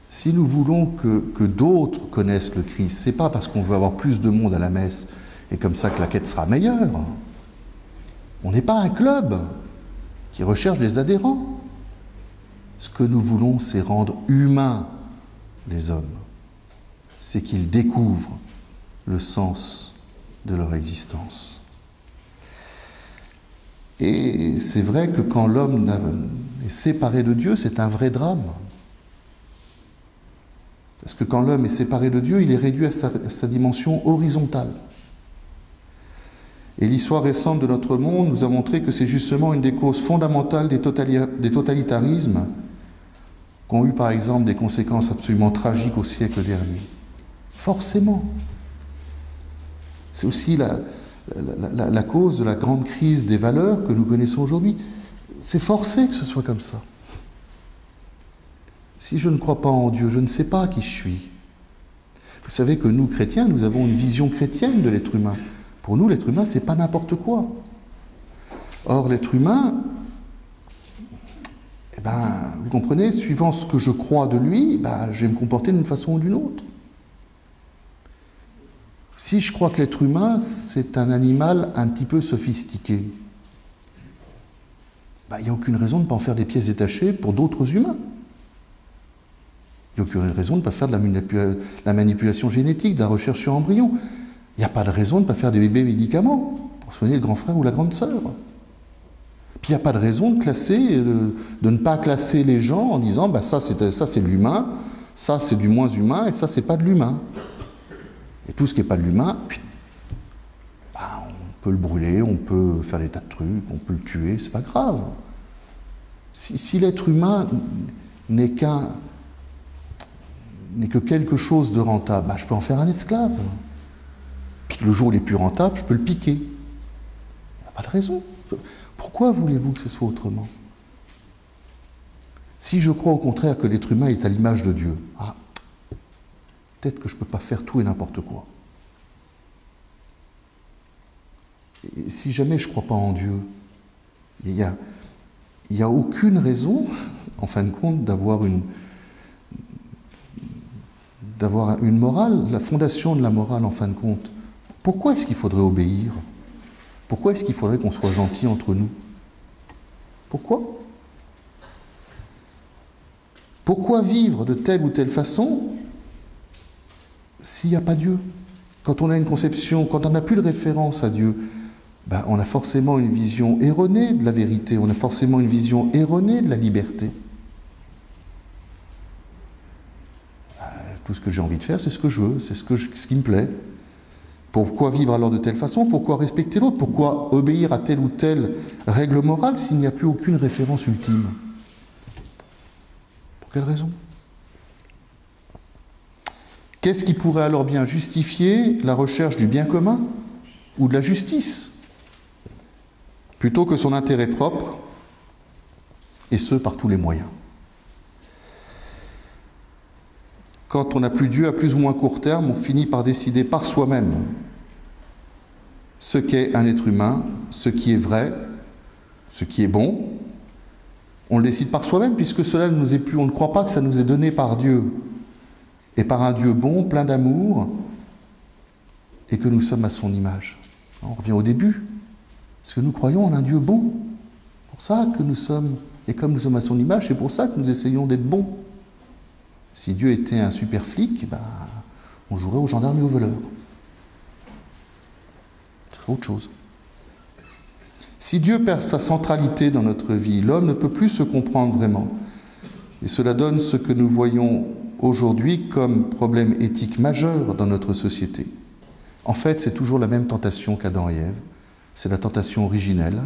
Si nous voulons que d'autres connaissent le Christ, c'est pas parce qu'on veut avoir plus de monde à la messe et comme ça que la quête sera meilleure. On n'est pas un club qui recherche des adhérents. Ce que nous voulons, c'est rendre humains les hommes. C'est qu'ils découvrent le sens de leur existence. Et c'est vrai que quand l'homme est séparé de Dieu, c'est un vrai drame. Parce que quand l'homme est séparé de Dieu, il est réduit à sa dimension horizontale. Et l'histoire récente de notre monde nous a montré que c'est justement une des causes fondamentales des totalitarismes qui ont eu par exemple des conséquences absolument tragiques au siècle dernier. Forcément. C'est aussi la cause de la grande crise des valeurs que nous connaissons aujourd'hui. C'est forcé que ce soit comme ça. Si je ne crois pas en Dieu, je ne sais pas qui je suis. Vous savez que nous, chrétiens, nous avons une vision chrétienne de l'être humain. Pour nous, l'être humain, c'est pas n'importe quoi. Or, l'être humain, vous comprenez, suivant ce que je crois de lui, je vais me comporter d'une façon ou d'une autre. Si je crois que l'être humain, c'est un animal un petit peu sophistiqué, il n'y a aucune raison de ne pas en faire des pièces détachées pour d'autres humains. Il n'y a aucune raison de ne pas faire de la manipulation génétique, de la recherche sur embryons. Il n'y a pas de raison de ne pas faire des bébés médicaments pour soigner le grand frère ou la grande sœur. Puis il n'y a pas de raison de ne pas classer les gens en disant ça c'est de l'humain, ça c'est du moins humain et ça c'est pas de l'humain. Et tout ce qui n'est pas de l'humain, on peut le brûler, on peut faire des tas de trucs, on peut le tuer, c'est pas grave. Si l'être humain n'est que quelque chose de rentable, je peux en faire un esclave. Puis le jour où il est plus rentable, je peux le piquer. Il n'y a pas de raison. Pourquoi voulez-vous que ce soit autrement? Si je crois au contraire que l'être humain est à l'image de Dieu, peut-être que je ne peux pas faire tout et n'importe quoi. Et si jamais je ne crois pas en Dieu, il n'y a aucune raison, en fin de compte, d'avoir une morale, la fondation de la morale, en fin de compte. Pourquoi est-ce qu'il faudrait obéir? Pourquoi est-ce qu'il faudrait qu'on soit gentil entre nous? Pourquoi? Pourquoi vivre de telle ou telle façon s'il n'y a pas Dieu? Quand on a une conception, quand on n'a plus de référence à Dieu, on a forcément une vision erronée de la vérité, on a forcément une vision erronée de la liberté. Tout ce que j'ai envie de faire, c'est ce que je veux, c'est ce qui me plaît. Pourquoi vivre alors de telle façon? Pourquoi respecter l'autre? Pourquoi obéir à telle ou telle règle morale s'il n'y a plus aucune référence ultime? Pour quelle raison? Qu'est-ce qui pourrait alors bien justifier la recherche du bien commun ou de la justice, plutôt que son intérêt propre, et ce, par tous les moyens? Quand on n'a plus Dieu à plus ou moins court terme, on finit par décider par soi-même ce qu'est un être humain, ce qui est vrai, ce qui est bon. On le décide par soi-même puisque cela ne nous est plus, on ne croit pas que ça nous est donné par Dieu et par un Dieu bon, plein d'amour, et que nous sommes à son image. On revient au début. Parce que nous croyons en un Dieu bon. C'est pour ça que nous sommes, et comme nous sommes à son image, c'est pour ça que nous essayons d'être bons. Si Dieu était un super flic, on jouerait aux gendarmes et aux voleurs. C'est autre chose. Si Dieu perd sa centralité dans notre vie, l'homme ne peut plus se comprendre vraiment. Et cela donne ce que nous voyons aujourd'hui comme problème éthique majeur dans notre société. En fait, c'est toujours la même tentation qu'Adam et Ève. C'est la tentation originelle,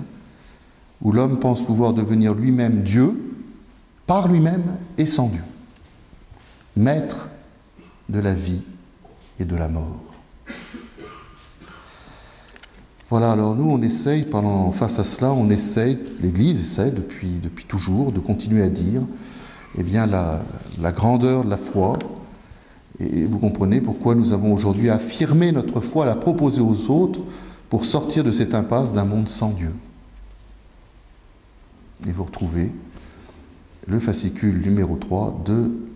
où l'homme pense pouvoir devenir lui-même Dieu, par lui-même et sans Dieu. Maître de la vie et de la mort. Voilà, alors nous on essaye, face à cela, l'Église essaie depuis toujours de continuer à dire la grandeur de la foi. Et vous comprenez pourquoi nous avons aujourd'hui affirmé notre foi, la proposer aux autres pour sortir de cette impasse d'un monde sans Dieu. Et vous retrouvez le fascicule numéro 2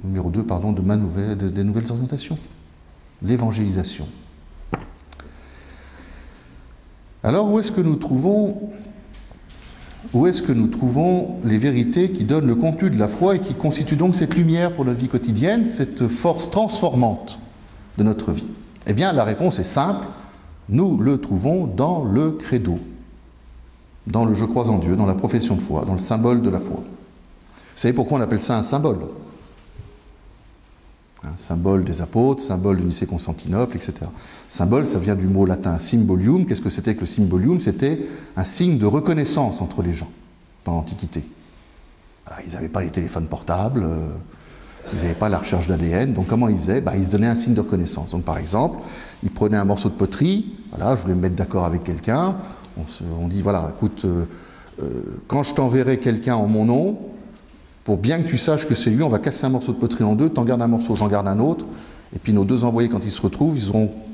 des nouvelles orientations, l'évangélisation. Alors où est-ce que nous trouvons les vérités qui donnent le contenu de la foi et qui constituent donc cette lumière pour notre vie quotidienne, cette force transformante de notre vie? Eh bien, la réponse est simple. Nous le trouvons dans le credo, dans le « je crois en Dieu », dans la profession de foi, dans le symbole de la foi. Vous savez pourquoi on appelle ça un symbole? Un symbole des apôtres, symbole de Nicée-Constantinople, etc. Symbole, ça vient du mot latin symbolium. Qu'est-ce que c'était que le symbolium? C'était un signe de reconnaissance entre les gens dans l'Antiquité. Alors, ils n'avaient pas les téléphones portables, ils n'avaient pas la recherche d'ADN, donc comment ils faisaient? Ils se donnaient un signe de reconnaissance. Donc par exemple, ils prenaient un morceau de poterie, voilà, je voulais me mettre d'accord avec quelqu'un, on dit, voilà, écoute, quand je t'enverrai quelqu'un en mon nom, pour bien que tu saches que c'est lui, on va casser un morceau de poterie en deux, t'en gardes un morceau, j'en garde un autre, et puis nos deux envoyés, quand ils se retrouvent,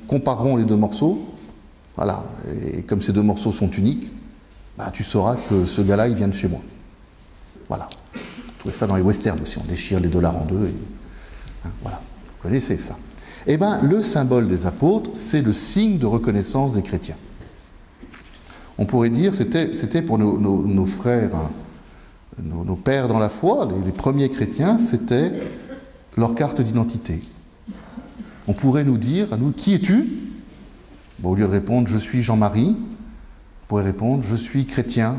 compareront les deux morceaux, voilà, et comme ces deux morceaux sont uniques, tu sauras que ce gars-là, il vient de chez moi. Voilà. Vous trouvez ça dans les westerns aussi, on déchire les dollars en deux, et, voilà, vous connaissez ça. Eh bien, le symbole des apôtres, c'est le signe de reconnaissance des chrétiens. On pourrait dire, c'était pour nos frères, nos pères dans la foi, les premiers chrétiens, c'était leur carte d'identité. On pourrait nous dire, à nous, qui es-tu? Au lieu de répondre, je suis Jean-Marie, on pourrait répondre, je suis chrétien,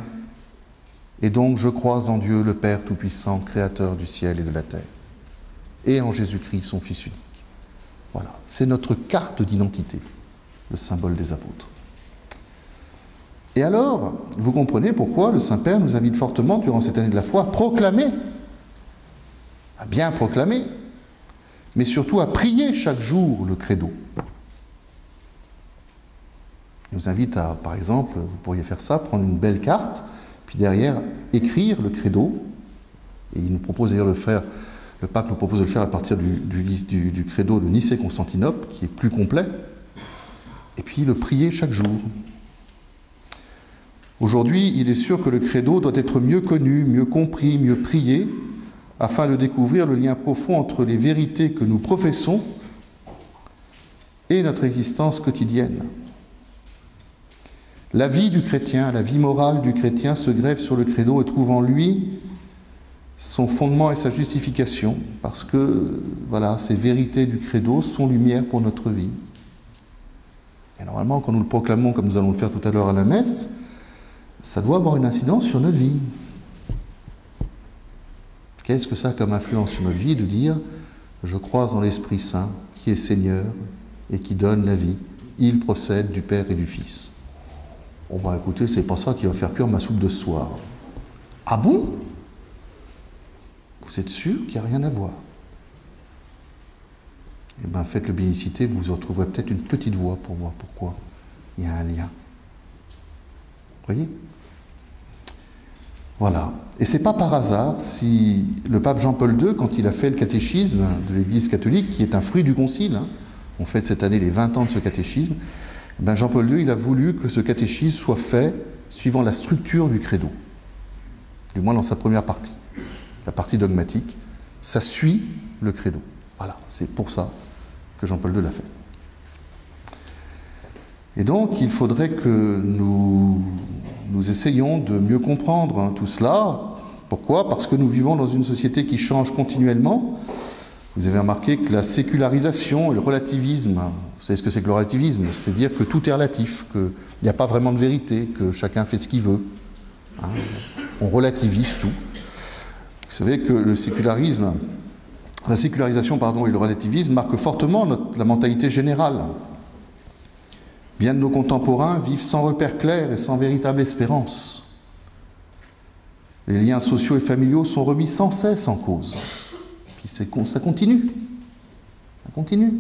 et donc je crois en Dieu, le Père Tout-Puissant, Créateur du ciel et de la terre, et en Jésus-Christ, son Fils unique. Voilà, c'est notre carte d'identité, le symbole des apôtres. Et alors, vous comprenez pourquoi le Saint-Père nous invite fortement, durant cette année de la foi, à proclamer, à bien proclamer, mais surtout à prier chaque jour le credo. Il nous invite à, par exemple, vous pourriez faire ça, prendre une belle carte, puis derrière, écrire le credo, et il nous propose d'ailleurs de le faire, le pape nous propose de le faire à partir du credo de Nicée-Constantinople, qui est plus complet, et puis le prier chaque jour. Aujourd'hui, il est sûr que le credo doit être mieux connu, mieux compris, mieux prié, afin de découvrir le lien profond entre les vérités que nous professons et notre existence quotidienne. La vie du chrétien, la vie morale du chrétien se greffe sur le credo et trouve en lui son fondement et sa justification, parce que, voilà, ces vérités du credo sont lumière pour notre vie. Et normalement, quand nous le proclamons, comme nous allons le faire tout à l'heure à la messe, ça doit avoir une incidence sur notre vie. Qu'est-ce que ça a comme influence sur notre vie de dire « Je crois en l'Esprit Saint, qui est Seigneur et qui donne la vie. Il procède du Père et du Fils. » Bon, écoutez, c'est pas ça qui va faire cuire ma soupe de ce soir. Ah bon? Vous êtes sûr qu'il n'y a rien à voir? Eh bien, faites le bénicité, vous retrouverez peut-être une petite voix pour voir pourquoi il y a un lien. Vous voyez? Voilà. Et c'est pas par hasard si le pape Jean-Paul II, quand il a fait le catéchisme de l'Église catholique, qui est un fruit du Concile, on fête cette année les 20 ans de ce catéchisme, Jean-Paul II, il a voulu que ce catéchisme soit fait suivant la structure du credo. Du moins dans sa première partie. La partie dogmatique, ça suit le credo. Voilà, c'est pour ça que Jean-Paul II l'a fait. Et donc, il faudrait que nous essayions de mieux comprendre tout cela. Pourquoi? Parce que nous vivons dans une société qui change continuellement. Vous avez remarqué que la sécularisation et le relativisme, vous savez ce que c'est que le relativisme? C'est dire que tout est relatif, qu'il n'y a pas vraiment de vérité, que chacun fait ce qu'il veut. Hein? On relativise tout. Vous savez que la sécularisation et le relativisme marquent fortement la mentalité générale. Bien de nos contemporains vivent sans repère clair et sans véritable espérance. Les liens sociaux et familiaux sont remis sans cesse en cause. Puis ça continue. Ça continue.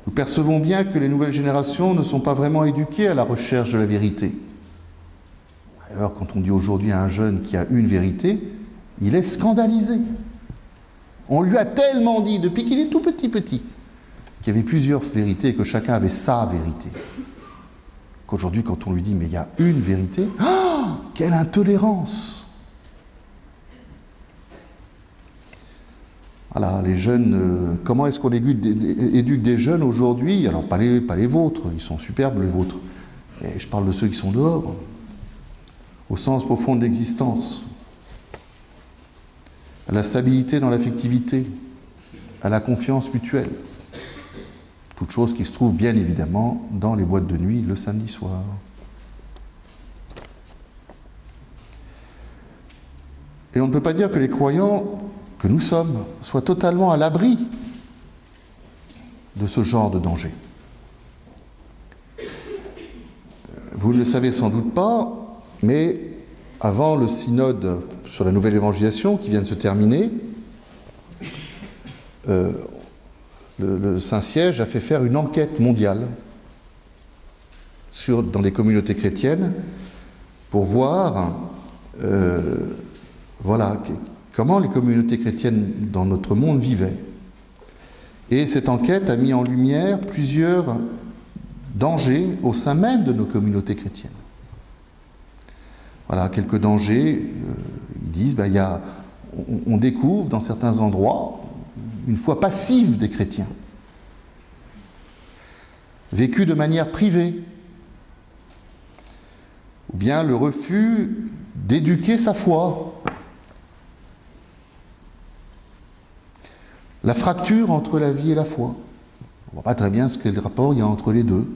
Nous percevons bien que les nouvelles générations ne sont pas vraiment éduquées à la recherche de la vérité. Alors, quand on dit aujourd'hui à un jeune qui a une vérité, il est scandalisé. On lui a tellement dit, depuis qu'il est tout petit, qu'il y avait plusieurs vérités et que chacun avait sa vérité. Qu'aujourd'hui, quand on lui dit, mais il y a une vérité, oh, quelle intolérance! Voilà, les jeunes, comment est-ce qu'on éduque des jeunes aujourd'hui? Alors, pas les vôtres, ils sont superbes, les vôtres. Et je parle de ceux qui sont dehors, au sens profond de l'existence, à la stabilité dans l'affectivité, à la confiance mutuelle. Toute chose qui se trouve bien évidemment dans les boîtes de nuit le samedi soir. Et on ne peut pas dire que les croyants que nous sommes soient totalement à l'abri de ce genre de danger. Vous ne le savez sans doute pas, mais avant le synode sur la nouvelle évangélisation qui vient de se terminer, le Saint-Siège a fait faire une enquête mondiale dans les communautés chrétiennes pour voir comment les communautés chrétiennes dans notre monde vivaient. Et cette enquête a mis en lumière plusieurs dangers au sein même de nos communautés chrétiennes. Voilà, quelques dangers. Ils disent, on découvre dans certains endroits une foi passive des chrétiens, vécue de manière privée, ou bien le refus d'éduquer sa foi, la fracture entre la vie et la foi. On ne voit pas très bien quel rapport il y a entre les deux.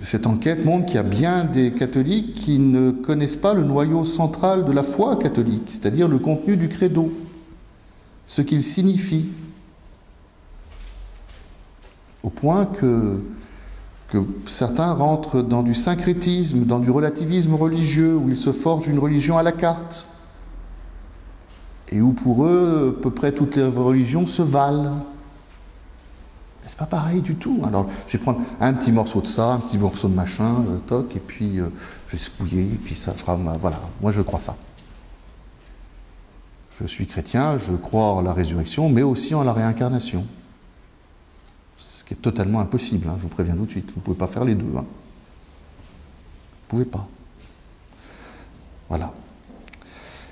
Cette enquête montre qu'il y a bien des catholiques qui ne connaissent pas le noyau central de la foi catholique, c'est-à-dire le contenu du credo, ce qu'il signifie, au point que certains rentrent dans du syncrétisme, dans du relativisme religieux, où ils se forgent une religion à la carte, et où pour eux, à peu près toutes les religions se valent. C'est pas pareil du tout. Alors, je vais prendre un petit morceau de ça, un petit morceau de machin, toc, et puis je vais secouiller, et puis ça fera... Voilà, moi je crois ça. Je suis chrétien, je crois en la résurrection, mais aussi en la réincarnation. Ce qui est totalement impossible, je vous préviens tout de suite. Vous ne pouvez pas faire les deux. Vous ne pouvez pas. Voilà.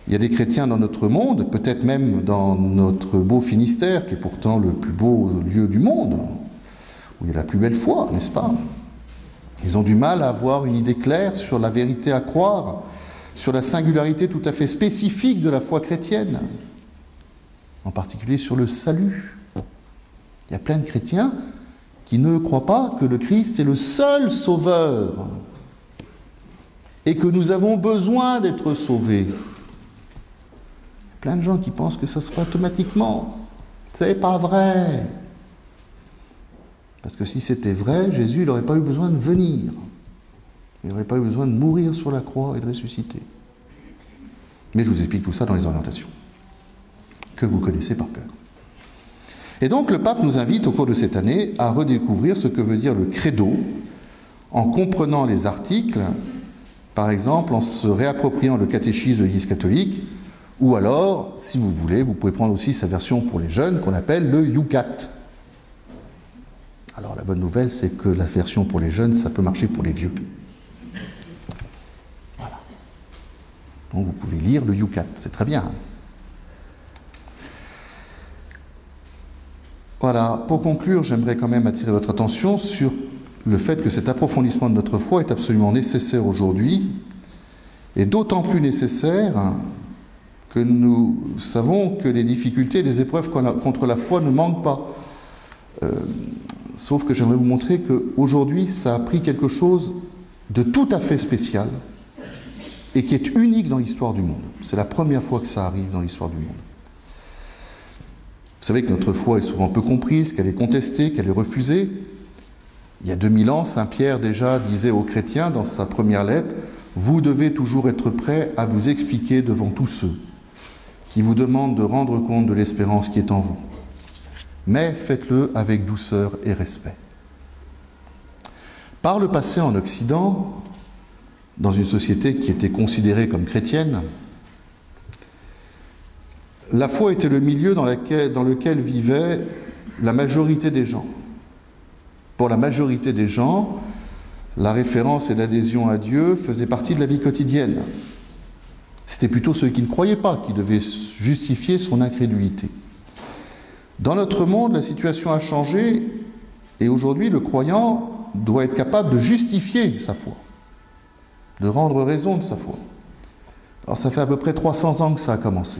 Il y a des chrétiens dans notre monde, peut-être même dans notre beau Finistère, qui est pourtant le plus beau lieu du monde, où il y a la plus belle foi, n'est-ce pas? Ils ont du mal à avoir une idée claire sur la vérité à croire, sur la singularité tout à fait spécifique de la foi chrétienne, en particulier sur le salut. Il y a plein de chrétiens qui ne croient pas que le Christ est le seul sauveur et que nous avons besoin d'être sauvés. Plein de gens qui pensent que ça se fait automatiquement. C'est pas vrai. Parce que si c'était vrai, Jésus n'aurait pas eu besoin de venir. Il n'aurait pas eu besoin de mourir sur la croix et de ressusciter. Mais je vous explique tout ça dans les orientations, que vous connaissez par cœur. Et donc le pape nous invite au cours de cette année à redécouvrir ce que veut dire le credo, en comprenant les articles, par exemple en se réappropriant le catéchisme de l'Église catholique, ou alors, si vous voulez, vous pouvez prendre aussi sa version pour les jeunes qu'on appelle le Yucat. Alors la bonne nouvelle, c'est que la version pour les jeunes, ça peut marcher pour les vieux. Voilà. Donc vous pouvez lire le Yucat, c'est très bien. Voilà, pour conclure, j'aimerais quand même attirer votre attention sur le fait que cet approfondissement de notre foi est absolument nécessaire aujourd'hui, et d'autant plus nécessaire que nous savons que les difficultés et les épreuves contre la foi ne manquent pas. Sauf que j'aimerais vous montrer qu'aujourd'hui, ça a pris quelque chose de tout à fait spécial et qui est unique dans l'histoire du monde. C'est la première fois que ça arrive dans l'histoire du monde. Vous savez que notre foi est souvent peu comprise, qu'elle est contestée, qu'elle est refusée. Il y a 2000 ans, saint Pierre déjà disait aux chrétiens dans sa première lettre « Vous devez toujours être prêts à vous expliquer devant tous ceux qui vous demandent de rendre compte de l'espérance qui est en vous. Mais faites-le avec douceur et respect. » Par le passé en Occident, dans une société qui était considérée comme chrétienne, la foi était le milieu dans lequel vivait la majorité des gens. Pour la majorité des gens, la référence et l'adhésion à Dieu faisaient partie de la vie quotidienne. C'était plutôt ceux qui ne croyaient pas qui devaient justifier son incrédulité. Dans notre monde, la situation a changé et aujourd'hui, le croyant doit être capable de justifier sa foi, de rendre raison de sa foi. Alors ça fait à peu près 300 ans que ça a commencé.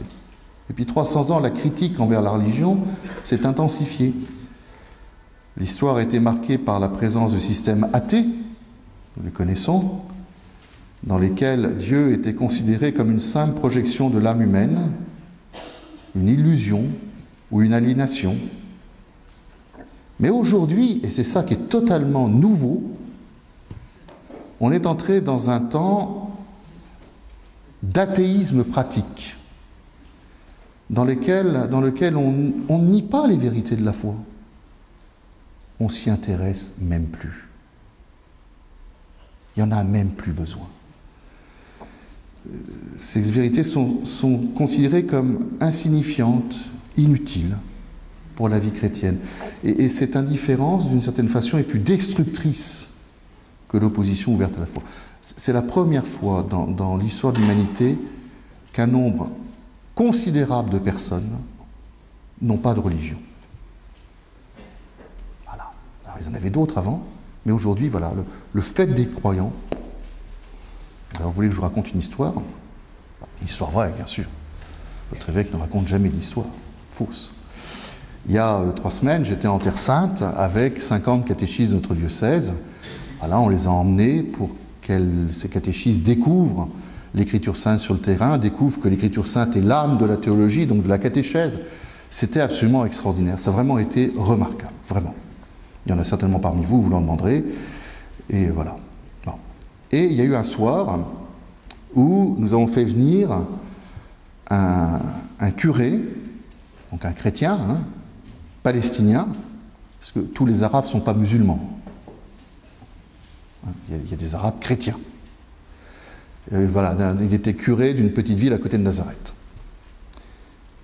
Depuis 300 ans, la critique envers la religion s'est intensifiée. L'histoire a été marquée par la présence de systèmes athées, nous les connaissons, dans lesquels Dieu était considéré comme une simple projection de l'âme humaine, une illusion ou une aliénation. Mais aujourd'hui, et c'est ça qui est totalement nouveau, on est entré dans un temps d'athéisme pratique, dans lequel on ne nie pas les vérités de la foi. On s'y intéresse même plus. Il n'y en a même plus besoin. Ces vérités sont considérées comme insignifiantes, inutiles pour la vie chrétienne. Et cette indifférence, d'une certaine façon, est plus destructrice que l'opposition ouverte à la foi. C'est la première fois dans l'histoire de l'humanité qu'un nombre considérable de personnes n'ont pas de religion. Voilà. Alors, ils en avaient d'autres avant, mais aujourd'hui, voilà, le fait des croyants. Alors, vous voulez que je vous raconte une histoire vraie, bien sûr. Votre évêque ne raconte jamais d'histoire fausse. Il y a 3 semaines, j'étais en Terre Sainte avec 50 catéchistes de notre diocèse. Voilà, on les a emmenés pour que ces catéchistes découvrent l'Écriture sainte sur le terrain, découvrent que l'Écriture sainte est l'âme de la théologie, donc de la catéchèse. C'était absolument extraordinaire. Ça a vraiment été remarquable, vraiment. Il y en a certainement parmi vous, vous l'en demanderez. Et voilà. Bon. Et il y a eu un soir où nous avons fait venir un curé, donc un chrétien, palestinien, parce que tous les Arabes ne sont pas musulmans. Il y a des Arabes chrétiens. Voilà, il était curé d'une petite ville à côté de Nazareth.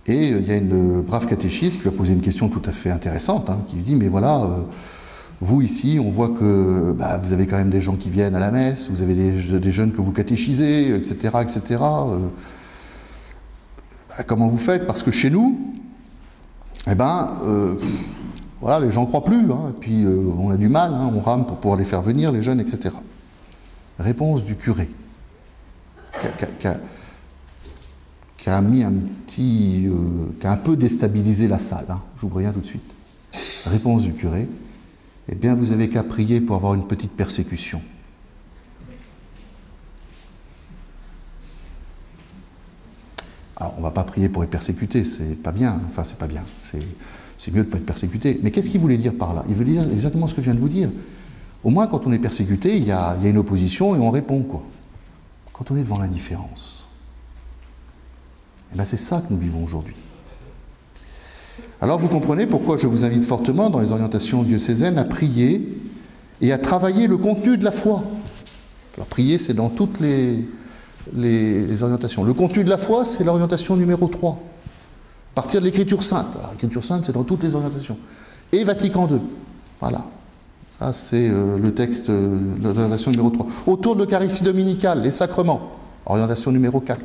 Et il y a une brave catéchiste qui lui a posé une question tout à fait intéressante, qui lui dit, mais voilà, vous ici, on voit que vous avez quand même des gens qui viennent à la messe, vous avez des jeunes que vous catéchisez, etc., etc. Comment vous faites? Parce que chez nous, voilà, les gens ne croient plus, et puis on a du mal, on rame pour pouvoir les faire venir, les jeunes, etc. Réponse du curé, qui a mis qui a un peu déstabilisé la salle. Je vous préviens tout de suite. Réponse du curé, eh bien vous avez qu'à prier pour avoir une petite persécution. Alors on ne va pas prier pour être persécuté, c'est pas bien, c'est pas bien, c'est mieux de ne pas être persécuté. Mais qu'est-ce qu'il voulait dire par là? Il veut dire exactement ce que je viens de vous dire. Au moins quand on est persécuté, il y a une opposition et on répond, quoi. Quand on est devant l'indifférence, c'est ça que nous vivons aujourd'hui. Alors vous comprenez pourquoi je vous invite fortement dans les orientations diocésaines à prier et à travailler le contenu de la foi. Alors prier, c'est dans toutes les orientations. Le contenu de la foi, c'est l'orientation numéro 3. Partir de l'Écriture sainte. Alors l'Écriture sainte, c'est dans toutes les orientations. Et Vatican II. Voilà. Ça, c'est le texte, l'orientation numéro 3. Autour de l'Eucharistie dominicale, les sacrements. Orientation numéro 4.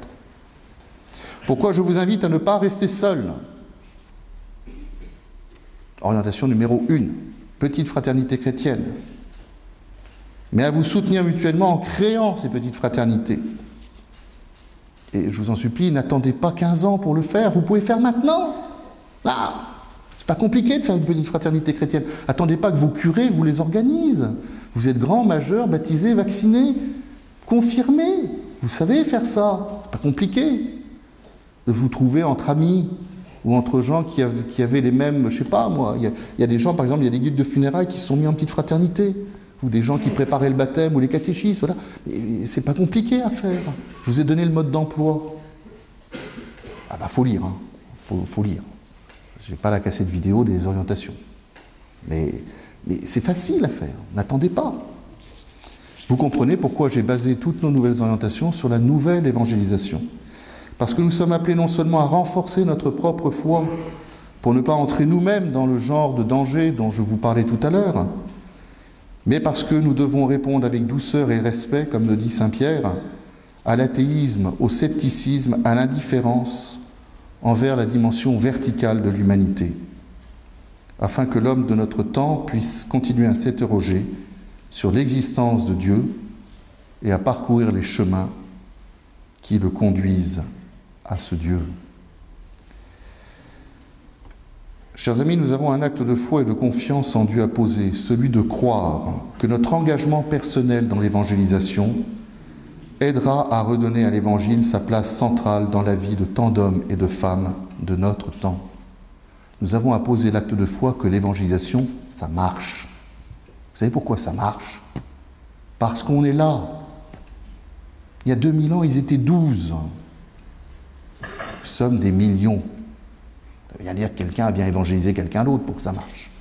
Pourquoi je vous invite à ne pas rester seul, Orientation numéro 1, petite fraternité chrétienne. Mais à vous soutenir mutuellement en créant ces petites fraternités. Et je vous en supplie, n'attendez pas 15 ans pour le faire, vous pouvez faire maintenant. Là, c'est pas compliqué de faire une petite fraternité chrétienne. Attendez pas que vos curés vous les organisent. Vous êtes grands, majeurs, baptisés, vaccinés, confirmés. Vous savez faire ça, c'est pas compliqué. De vous trouver entre amis ou entre gens qui avaient les mêmes, je sais pas moi, il y a des gens, par exemple, il y a des guides de funérailles qui se sont mis en petite fraternité, ou des gens qui préparaient le baptême, ou les catéchistes, voilà. Et c'est pas compliqué à faire. Je vous ai donné le mode d'emploi. Ah bah faut lire, hein. Faut lire. J'ai pas la cassette vidéo des orientations. Mais c'est facile à faire, n'attendez pas. Vous comprenez pourquoi j'ai basé toutes nos nouvelles orientations sur la nouvelle évangélisation. Parce que nous sommes appelés non seulement à renforcer notre propre foi, pour ne pas entrer nous-mêmes dans le genre de danger dont je vous parlais tout à l'heure, mais parce que nous devons répondre avec douceur et respect, comme le dit saint Pierre, à l'athéisme, au scepticisme, à l'indifférence envers la dimension verticale de l'humanité, afin que l'homme de notre temps puisse continuer à s'interroger sur l'existence de Dieu et à parcourir les chemins qui le conduisent à ce Dieu. Chers amis, nous avons un acte de foi et de confiance en Dieu à poser, celui de croire que notre engagement personnel dans l'évangélisation aidera à redonner à l'Évangile sa place centrale dans la vie de tant d'hommes et de femmes de notre temps. Nous avons à poser l'acte de foi que l'évangélisation, ça marche. Vous savez pourquoi ça marche? Parce qu'on est là. Il y a 2000 ans, ils étaient 12. Nous sommes des millions. Ça veut bien dire que quelqu'un a bien évangélisé quelqu'un d'autre pour que ça marche.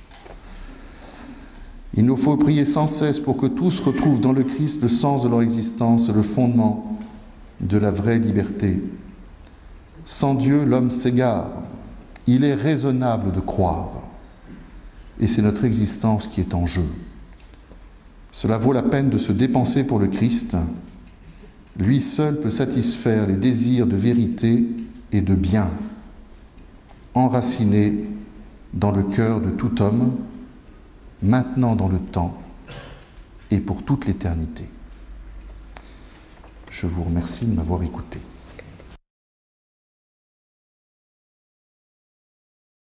Il nous faut prier sans cesse pour que tous retrouvent dans le Christ le sens de leur existence et le fondement de la vraie liberté. Sans Dieu, l'homme s'égare. Il est raisonnable de croire. Et c'est notre existence qui est en jeu. Cela vaut la peine de se dépenser pour le Christ. Lui seul peut satisfaire les désirs de vérité et de bien, enracinés dans le cœur de tout homme, maintenant dans le temps et pour toute l'éternité. Je vous remercie de m'avoir écouté.